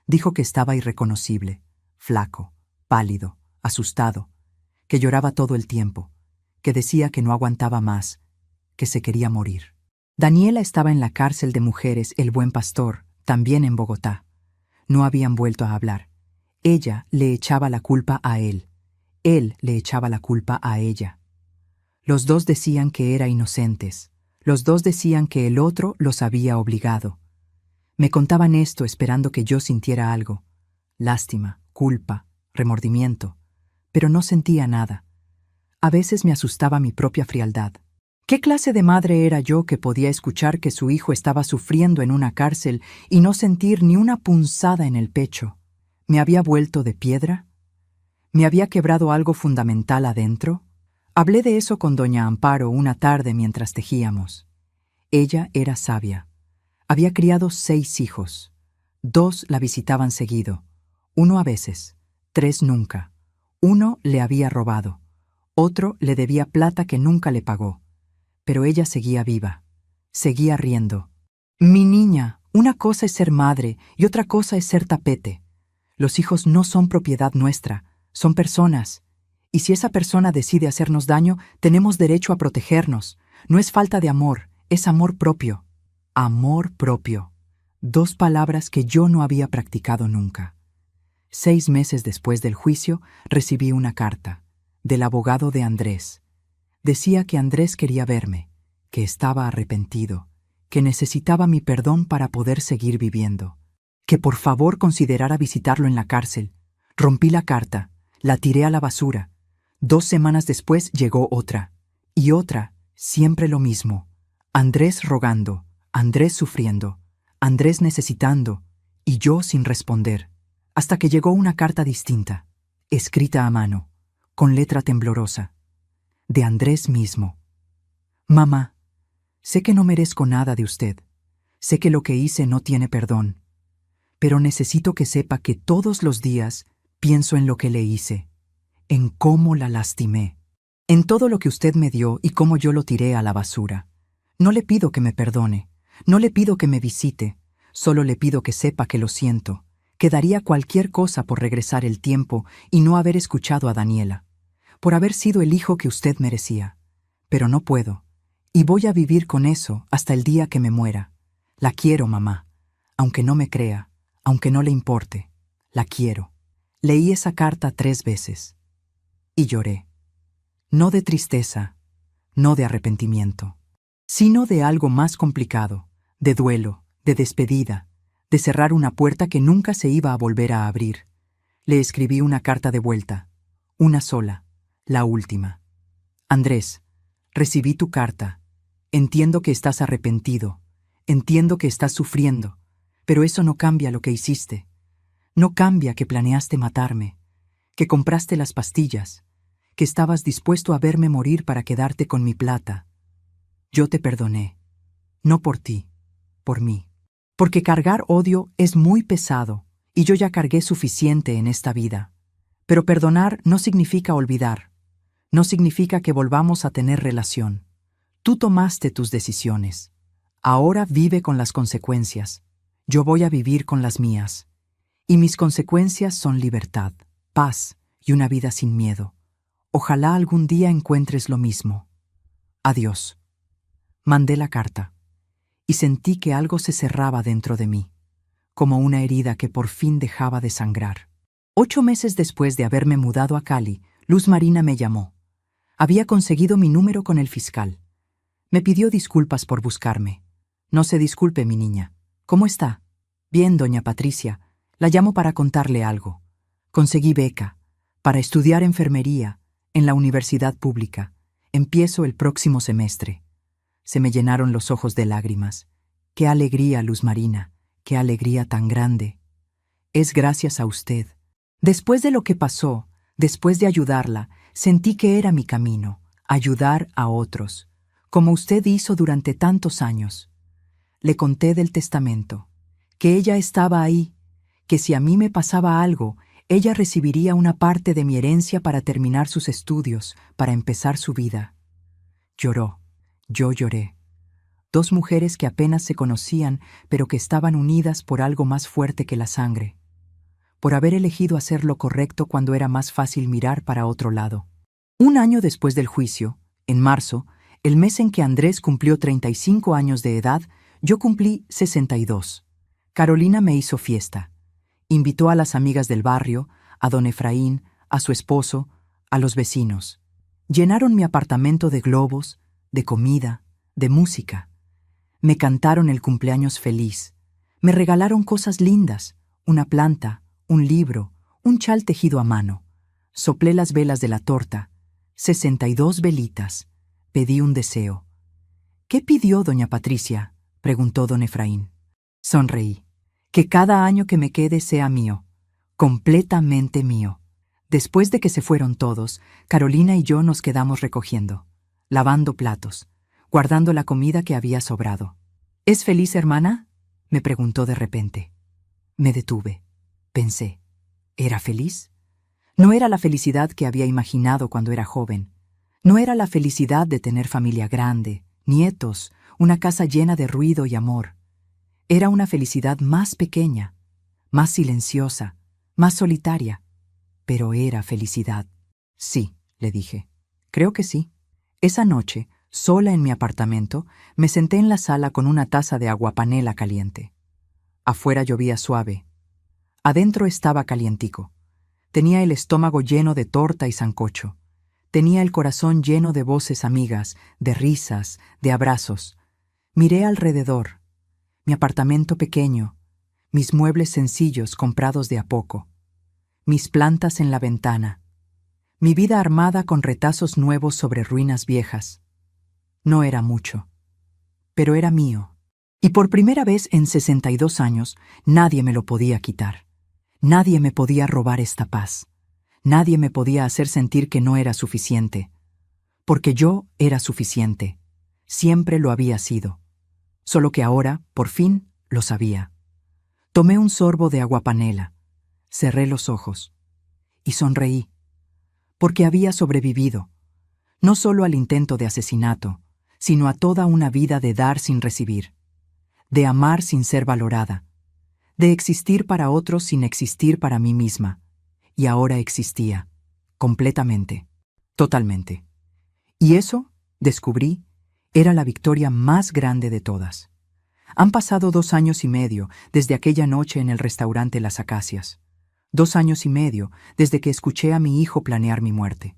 Dijo que estaba irreconocible, flaco, pálido, asustado, que lloraba todo el tiempo, que decía que no aguantaba más, que se quería morir. Daniela estaba en la cárcel de mujeres El Buen Pastor, también en Bogotá. No habían vuelto a hablar. Ella le echaba la culpa a él le echaba la culpa a ella. Los dos decían que eran inocentes. Los dos decían que el otro los había obligado. Me contaban esto esperando que yo sintiera algo. Lástima, culpa, remordimiento. Pero no sentía nada. A veces me asustaba mi propia frialdad. ¿Qué clase de madre era yo que podía escuchar que su hijo estaba sufriendo en una cárcel y no sentir ni una punzada en el pecho? ¿Me había vuelto de piedra? ¿Me había quebrado algo fundamental adentro? Hablé de eso con doña Amparo una tarde mientras tejíamos. Ella era sabia. Había criado 6 hijos. 2 la visitaban seguido. 1 a veces. 3 nunca. 1 le había robado. Otro le debía plata que nunca le pagó. Pero ella seguía viva. Seguía riendo. «Mi niña, una cosa es ser madre y otra cosa es ser tapete. Los hijos no son propiedad nuestra, son personas. Y si esa persona decide hacernos daño, tenemos derecho a protegernos. No es falta de amor, es amor propio». Amor propio. 2 palabras que yo no había practicado nunca. 6 meses después del juicio, recibí una carta del abogado de Andrés. Decía que Andrés quería verme, que estaba arrepentido, que necesitaba mi perdón para poder seguir viviendo, que por favor considerara visitarlo en la cárcel. Rompí la carta, la tiré a la basura. 2 semanas después llegó otra, y otra, siempre lo mismo. Andrés rogando, Andrés sufriendo, Andrés necesitando, y yo sin responder, hasta que llegó una carta distinta, escrita a mano, con letra temblorosa, de Andrés mismo. Mamá, sé que no merezco nada de usted, sé que lo que hice no tiene perdón, pero necesito que sepa que todos los días pienso en lo que le hice, en cómo la lastimé, en todo lo que usted me dio y cómo yo lo tiré a la basura. No le pido que me perdone, no le pido que me visite, solo le pido que sepa que lo siento, que daría cualquier cosa por regresar el tiempo y no haber escuchado a Daniela, por haber sido el hijo que usted merecía. Pero no puedo, y voy a vivir con eso hasta el día que me muera. La quiero, mamá, aunque no me crea, aunque no le importe, la quiero. Leí esa carta 3 veces, y lloré. No de tristeza, no de arrepentimiento, sino de algo más complicado, de duelo, de despedida, de cerrar una puerta que nunca se iba a volver a abrir. Le escribí una carta de vuelta, una sola, la última. Andrés, recibí tu carta. Entiendo que estás arrepentido, entiendo que estás sufriendo, pero eso no cambia lo que hiciste. No cambia que planeaste matarme, que compraste las pastillas, que estabas dispuesto a verme morir para quedarte con mi plata. Yo te perdoné, no por ti, por mí. Porque cargar odio es muy pesado, y yo ya cargué suficiente en esta vida. Pero perdonar no significa olvidar, no significa que volvamos a tener relación. Tú tomaste tus decisiones. Ahora vive con las consecuencias. Yo voy a vivir con las mías. Y mis consecuencias son libertad, paz y una vida sin miedo. Ojalá algún día encuentres lo mismo. Adiós. Mandé la carta, y sentí que algo se cerraba dentro de mí, como una herida que por fin dejaba de sangrar. 8 meses después de haberme mudado a Cali, Luz Marina me llamó. Había conseguido mi número con el fiscal. Me pidió disculpas por buscarme. No se disculpe, mi niña. ¿Cómo está? Bien, doña Patricia. La llamo para contarle algo. Conseguí beca para estudiar enfermería en la universidad pública. Empiezo el próximo semestre. Se me llenaron los ojos de lágrimas. ¡Qué alegría, Luz Marina! ¡Qué alegría tan grande! Es gracias a usted. Después de lo que pasó, después de ayudarla, sentí que era mi camino, ayudar a otros, como usted hizo durante tantos años. Le conté del testamento, que ella estaba ahí, que si a mí me pasaba algo, ella recibiría una parte de mi herencia para terminar sus estudios, para empezar su vida. Lloró. Yo lloré. 2 mujeres que apenas se conocían, pero que estaban unidas por algo más fuerte que la sangre, por haber elegido hacer lo correcto cuando era más fácil mirar para otro lado. 1 año después del juicio, en marzo, el mes en que Andrés cumplió 35 años de edad, yo cumplí 62. Carolina me hizo fiesta. Invitó a las amigas del barrio, a don Efraín, a su esposo, a los vecinos. Llenaron mi apartamento de globos, de comida, de música. Me cantaron el cumpleaños feliz. Me regalaron cosas lindas, una planta, un libro, un chal tejido a mano. Soplé las velas de la torta, 62 velitas. Pedí un deseo. ¿Qué pidió doña Patricia?, preguntó don Efraín. Sonreí. Que cada año que me quede sea mío, completamente mío. Después de que se fueron todos, Carolina y yo nos quedamos recogiendo, lavando platos, guardando la comida que había sobrado. ¿Es feliz, hermana?, me preguntó de repente. Me detuve. Pensé, ¿era feliz? No era la felicidad que había imaginado cuando era joven. No era la felicidad de tener familia grande, nietos, una casa llena de ruido y amor. Era una felicidad más pequeña, más silenciosa, más solitaria. Pero era felicidad. Sí, le dije. Creo que sí. Esa noche, sola en mi apartamento, me senté en la sala con una taza de aguapanela caliente. Afuera llovía suave. Adentro estaba calientico. Tenía el estómago lleno de torta y sancocho. Tenía el corazón lleno de voces amigas, de risas, de abrazos. Miré alrededor. Mi apartamento pequeño, mis muebles sencillos comprados de a poco, mis plantas en la ventana, mi vida armada con retazos nuevos sobre ruinas viejas. No era mucho, pero era mío. Y por primera vez en 62 años, nadie me lo podía quitar. Nadie me podía robar esta paz. Nadie me podía hacer sentir que no era suficiente. Porque yo era suficiente. Siempre lo había sido. Solo que ahora, por fin, lo sabía. Tomé un sorbo de aguapanela, cerré los ojos y sonreí. Porque había sobrevivido, no solo al intento de asesinato, sino a toda una vida de dar sin recibir, de amar sin ser valorada, de existir para otros sin existir para mí misma. Y ahora existía, completamente, totalmente. Y eso, descubrí, era la victoria más grande de todas. Han pasado 2 años y medio desde aquella noche en el restaurante Las Acacias. 2 años y medio desde que escuché a mi hijo planear mi muerte.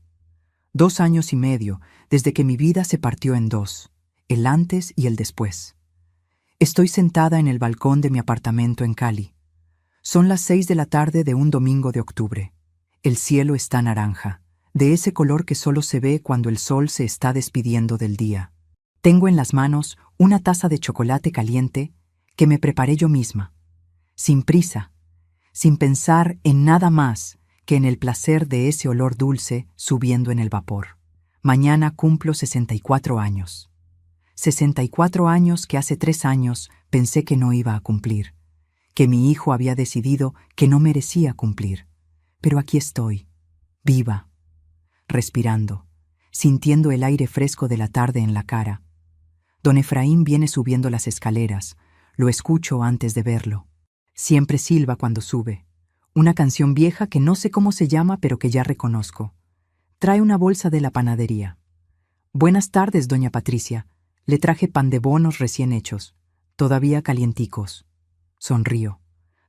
2 años y medio desde que mi vida se partió en dos, el antes y el después. Estoy sentada en el balcón de mi apartamento en Cali. Son las 6 de la tarde de un domingo de octubre. El cielo está naranja, de ese color que solo se ve cuando el sol se está despidiendo del día. Tengo en las manos una taza de chocolate caliente que me preparé yo misma, sin prisa, sin pensar en nada más que en el placer de ese olor dulce subiendo en el vapor. Mañana cumplo 64 años. 64 años que hace 3 años pensé que no iba a cumplir, que mi hijo había decidido que no merecía cumplir. Pero aquí estoy, viva, respirando, sintiendo el aire fresco de la tarde en la cara. Don Efraín viene subiendo las escaleras, lo escucho antes de verlo. Siempre silba cuando sube. Una canción vieja que no sé cómo se llama, pero que ya reconozco. Trae una bolsa de la panadería. Buenas tardes, doña Patricia. Le traje pan de bonos recién hechos, todavía calienticos. Sonrío.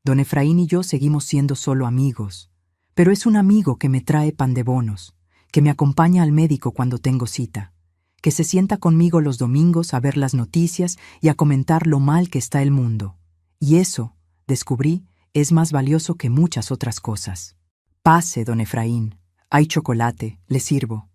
Don Efraín y yo seguimos siendo solo amigos, pero es un amigo que me trae pan de bonos, que me acompaña al médico cuando tengo cita, que se sienta conmigo los domingos a ver las noticias y a comentar lo mal que está el mundo. Y eso, descubrí, es más valioso que muchas otras cosas. Pase, don Efraín. Hay chocolate, le sirvo.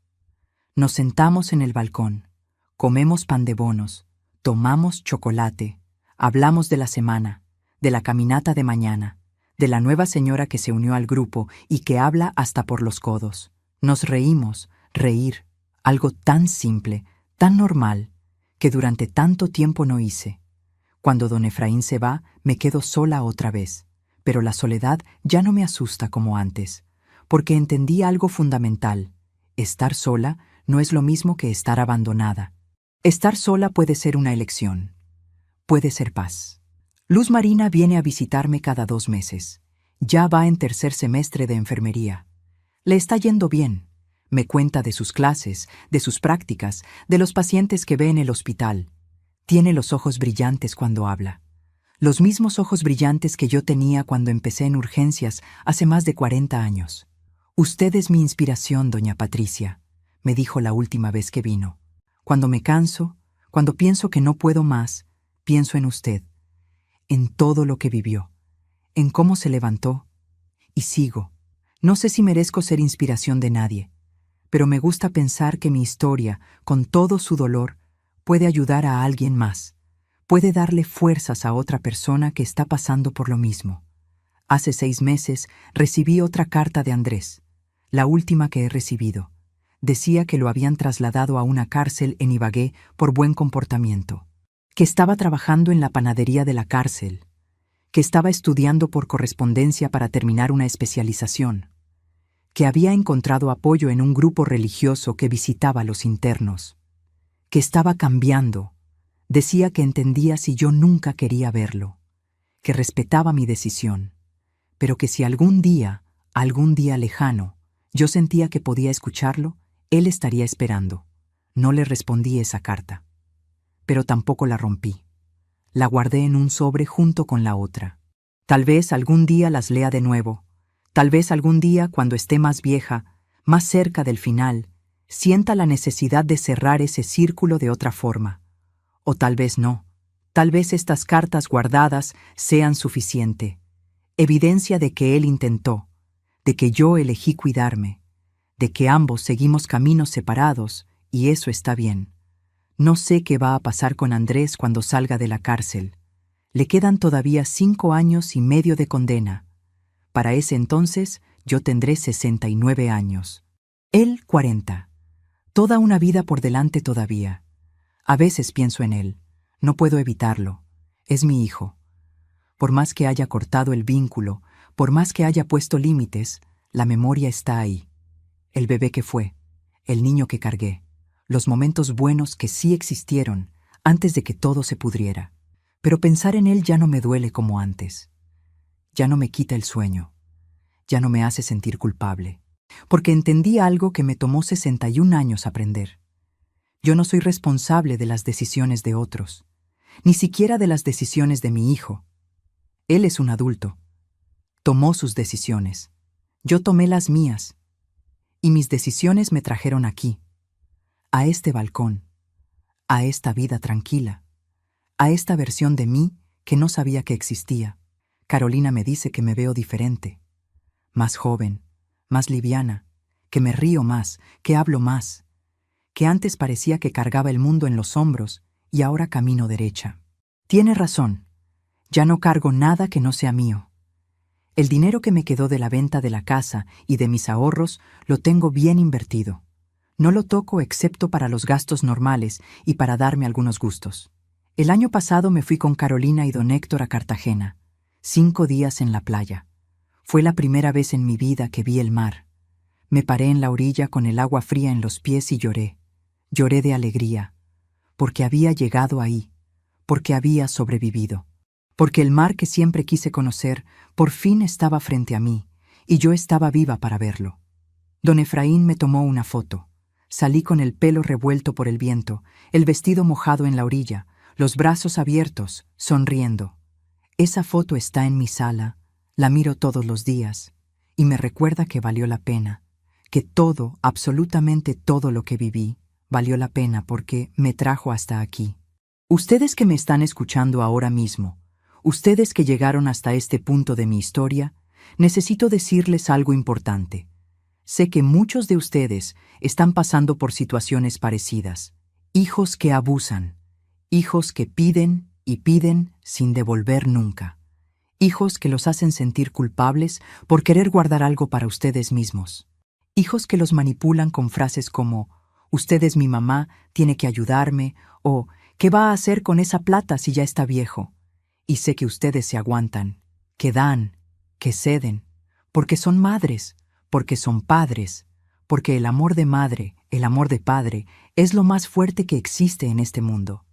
Nos sentamos en el balcón, comemos pan de bonos, tomamos chocolate, hablamos de la semana, de la caminata de mañana, de la nueva señora que se unió al grupo y que habla hasta por los codos. Nos reímos, reír, algo tan simple, tan normal, que durante tanto tiempo no hice. Cuando don Efraín se va, me quedo sola otra vez, pero la soledad ya no me asusta como antes, porque entendí algo fundamental. Estar sola no es lo mismo que estar abandonada. Estar sola puede ser una elección. Puede ser paz. Luz Marina viene a visitarme cada 2 meses. Ya va en 3er semestre de enfermería. Le está yendo bien. Me cuenta de sus clases, de sus prácticas, de los pacientes que ve en el hospital. Tiene los ojos brillantes cuando habla. Los mismos ojos brillantes que yo tenía cuando empecé en urgencias hace más de 40 años. Usted es mi inspiración, doña Patricia, me dijo la última vez que vino. Cuando me canso, cuando pienso que no puedo más, pienso en usted, en todo lo que vivió, en cómo se levantó. Y sigo. No sé si merezco ser inspiración de nadie, pero me gusta pensar que mi historia, con todo su dolor, puede ayudar a alguien más, puede darle fuerzas a otra persona que está pasando por lo mismo. Hace 6 meses recibí otra carta de Andrés, la última que he recibido. Decía que lo habían trasladado a una cárcel en Ibagué por buen comportamiento, que estaba trabajando en la panadería de la cárcel, que estaba estudiando por correspondencia para terminar una especialización, que había encontrado apoyo en un grupo religioso que visitaba a los internos, que estaba cambiando. Decía que entendía si yo nunca quería verlo, que respetaba mi decisión, pero que si algún día lejano, yo sentía que podía escucharlo, él estaría esperando. No le respondí esa carta, pero tampoco la rompí. La guardé en un sobre junto con la otra. Tal vez algún día las lea de nuevo. Tal vez algún día, cuando esté más vieja, más cerca del final, sienta la necesidad de cerrar ese círculo de otra forma. O tal vez no. Tal vez estas cartas guardadas sean suficiente. Evidencia de que él intentó, de que yo elegí cuidarme, de que ambos seguimos caminos separados, y eso está bien. No sé qué va a pasar con Andrés cuando salga de la cárcel. Le quedan todavía 5 años y medio de condena. Para ese entonces yo tendré 69 años. Él 40. Toda una vida por delante todavía. A veces pienso en él. No puedo evitarlo. Es mi hijo. Por más que haya cortado el vínculo, por más que haya puesto límites, la memoria está ahí. El bebé que fue, el niño que cargué, los momentos buenos que sí existieron antes de que todo se pudriera. Pero pensar en él ya no me duele como antes. Ya no me quita el sueño. Ya no me hace sentir culpable. Porque entendí algo que me tomó 61 años aprender. Yo no soy responsable de las decisiones de otros, ni siquiera de las decisiones de mi hijo. Él es un adulto. Tomó sus decisiones. Yo tomé las mías. Y mis decisiones me trajeron aquí, a este balcón, a esta vida tranquila, a esta versión de mí que no sabía que existía. Carolina me dice que me veo diferente, más joven, más liviana, que me río más, que hablo más, que antes parecía que cargaba el mundo en los hombros y ahora camino derecha. Tiene razón, ya no cargo nada que no sea mío. El dinero que me quedó de la venta de la casa y de mis ahorros lo tengo bien invertido. No lo toco excepto para los gastos normales y para darme algunos gustos. El año pasado me fui con Carolina y don Héctor a Cartagena, 5 días en la playa. Fue la primera vez en mi vida que vi el mar. Me paré en la orilla con el agua fría en los pies y lloré. Lloré de alegría, porque había llegado ahí, porque había sobrevivido. Porque el mar que siempre quise conocer por fin estaba frente a mí, y yo estaba viva para verlo. Don Efraín me tomó una foto. Salí con el pelo revuelto por el viento, el vestido mojado en la orilla, los brazos abiertos, sonriendo. Esa foto está en mi sala, la miro todos los días, y me recuerda que valió la pena, que todo, absolutamente todo lo que viví, valió la pena porque me trajo hasta aquí. Ustedes que me están escuchando ahora mismo, ustedes que llegaron hasta este punto de mi historia, necesito decirles algo importante. Sé que muchos de ustedes están pasando por situaciones parecidas. Hijos que abusan, hijos que piden y piden sin devolver nunca. Hijos que los hacen sentir culpables por querer guardar algo para ustedes mismos. Hijos que los manipulan con frases como «Usted es mi mamá, tiene que ayudarme» o «¿Qué va a hacer con esa plata si ya está viejo?» Y sé que ustedes se aguantan, que dan, que ceden, porque son madres, porque son padres, porque el amor de madre, el amor de padre, es lo más fuerte que existe en este mundo.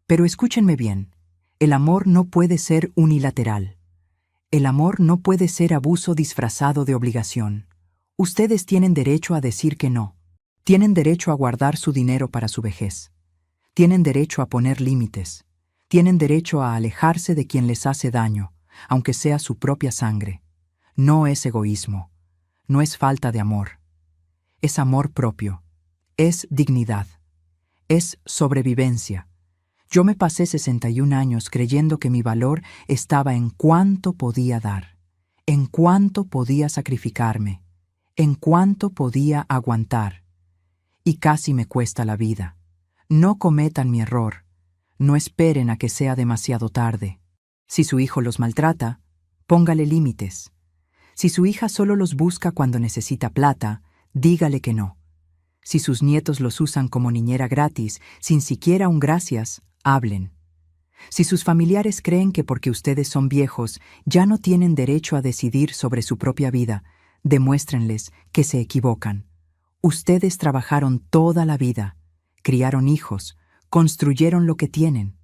Pero escúchenme bien, el amor no puede ser unilateral. El amor no puede ser abuso disfrazado de obligación. Ustedes tienen derecho a decir que no. Tienen derecho a guardar su dinero para su vejez. Tienen derecho a poner límites. Tienen derecho a alejarse de quien les hace daño, aunque sea su propia sangre. No es egoísmo. No es falta de amor. Es amor propio. Es dignidad. Es sobrevivencia. Yo me pasé 61 años creyendo que mi valor estaba en cuánto podía dar, en cuánto podía sacrificarme, en cuánto podía aguantar. Y casi me cuesta la vida. No cometan mi error. No esperen a que sea demasiado tarde. Si su hijo los maltrata, póngale límites. Si su hija solo los busca cuando necesita plata, dígale que no. Si sus nietos los usan como niñera gratis, sin siquiera un gracias, hablen. Si sus familiares creen que porque ustedes son viejos ya no tienen derecho a decidir sobre su propia vida, demuéstrenles que se equivocan. Ustedes trabajaron toda la vida, criaron hijos, construyeron lo que tienen.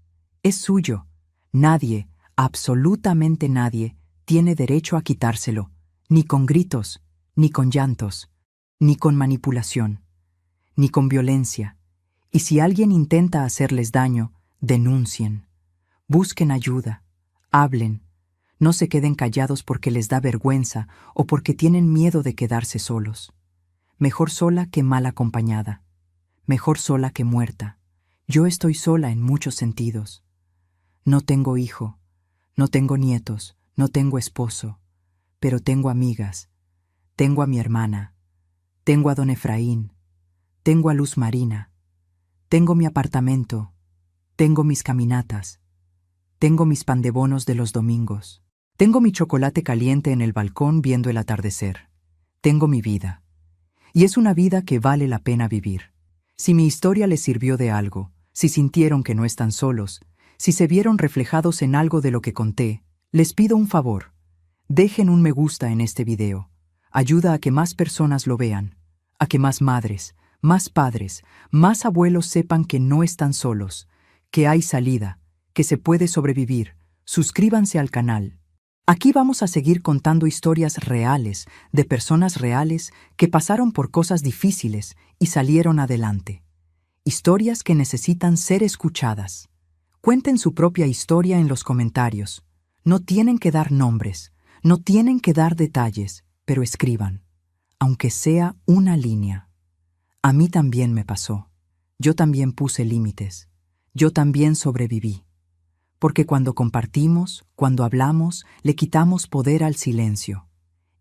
Es suyo. Nadie, absolutamente nadie, tiene derecho a quitárselo, ni con gritos, ni con llantos, ni con manipulación, ni con violencia. Y si alguien intenta hacerles daño, denuncien. Busquen ayuda. Hablen. No se queden callados porque les da vergüenza o porque tienen miedo de quedarse solos. Mejor sola que mal acompañada. Mejor sola que muerta. Yo estoy sola en muchos sentidos. No tengo hijo, no tengo nietos, no tengo esposo, pero tengo amigas. Tengo a mi hermana, tengo a don Efraín, tengo a Luz Marina, tengo mi apartamento, tengo mis caminatas, tengo mis pan de bonos de los domingos, tengo mi chocolate caliente en el balcón viendo el atardecer, tengo mi vida. Y es una vida que vale la pena vivir. Si mi historia les sirvió de algo, si sintieron que no están solos, si se vieron reflejados en algo de lo que conté, les pido un favor. Dejen un me gusta en este video. Ayuda a que más personas lo vean, a que más madres, más padres, más abuelos sepan que no están solos, que hay salida, que se puede sobrevivir. Suscríbanse al canal. Aquí vamos a seguir contando historias reales, de personas reales que pasaron por cosas difíciles y salieron adelante. Historias que necesitan ser escuchadas. Cuenten su propia historia en los comentarios. No tienen que dar nombres, no tienen que dar detalles, pero escriban, aunque sea una línea. A mí también me pasó. Yo también puse límites. Yo también sobreviví. Porque cuando compartimos, cuando hablamos, le quitamos poder al silencio.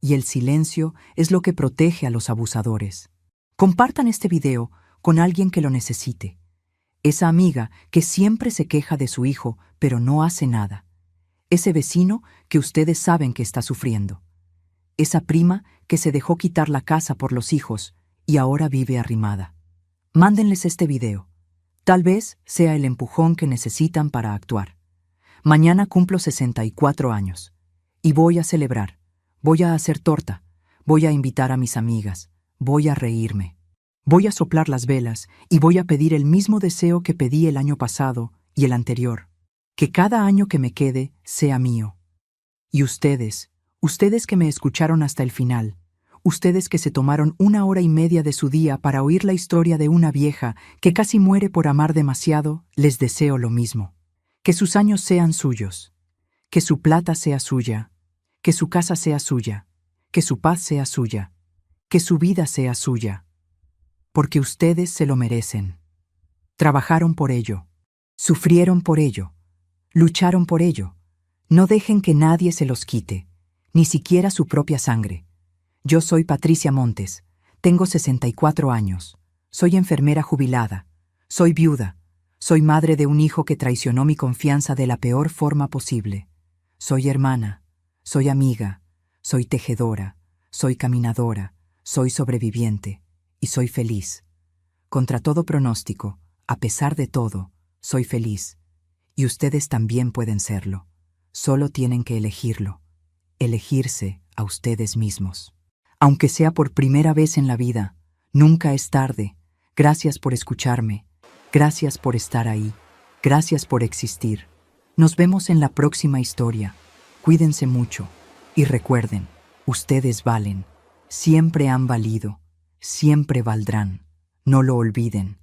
Y el silencio es lo que protege a los abusadores. Compartan este video con alguien que lo necesite. Esa amiga que siempre se queja de su hijo, pero no hace nada. Ese vecino que ustedes saben que está sufriendo. Esa prima que se dejó quitar la casa por los hijos y ahora vive arrimada. Mándenles este video. Tal vez sea el empujón que necesitan para actuar. Mañana cumplo 64 años. Y voy a celebrar. Voy a hacer torta. Voy a invitar a mis amigas. Voy a reírme. Voy a soplar las velas y voy a pedir el mismo deseo que pedí el año pasado y el anterior. Que cada año que me quede sea mío. Y ustedes que me escucharon hasta el final, ustedes que se tomaron 1 hora y media de su día para oír la historia de una vieja que casi muere por amar demasiado, les deseo lo mismo. Que sus años sean suyos, que su plata sea suya, que su casa sea suya, que su paz sea suya, que su vida sea suya. Porque ustedes se lo merecen. Trabajaron por ello, sufrieron por ello, lucharon por ello. No dejen que nadie se los quite, ni siquiera su propia sangre. Yo soy Patricia Montes, tengo 64 años, soy enfermera jubilada, soy viuda, soy madre de un hijo que traicionó mi confianza de la peor forma posible. Soy hermana, soy amiga, soy tejedora, soy caminadora, soy sobreviviente y soy feliz. Contra todo pronóstico, a pesar de todo, soy feliz. Y ustedes también pueden serlo. Solo tienen que elegirlo. Elegirse a ustedes mismos. Aunque sea por primera vez en la vida, nunca es tarde. Gracias por escucharme. Gracias por estar ahí. Gracias por existir. Nos vemos en la próxima historia. Cuídense mucho. Y recuerden, ustedes valen. Siempre han valido. Siempre valdrán. No lo olviden.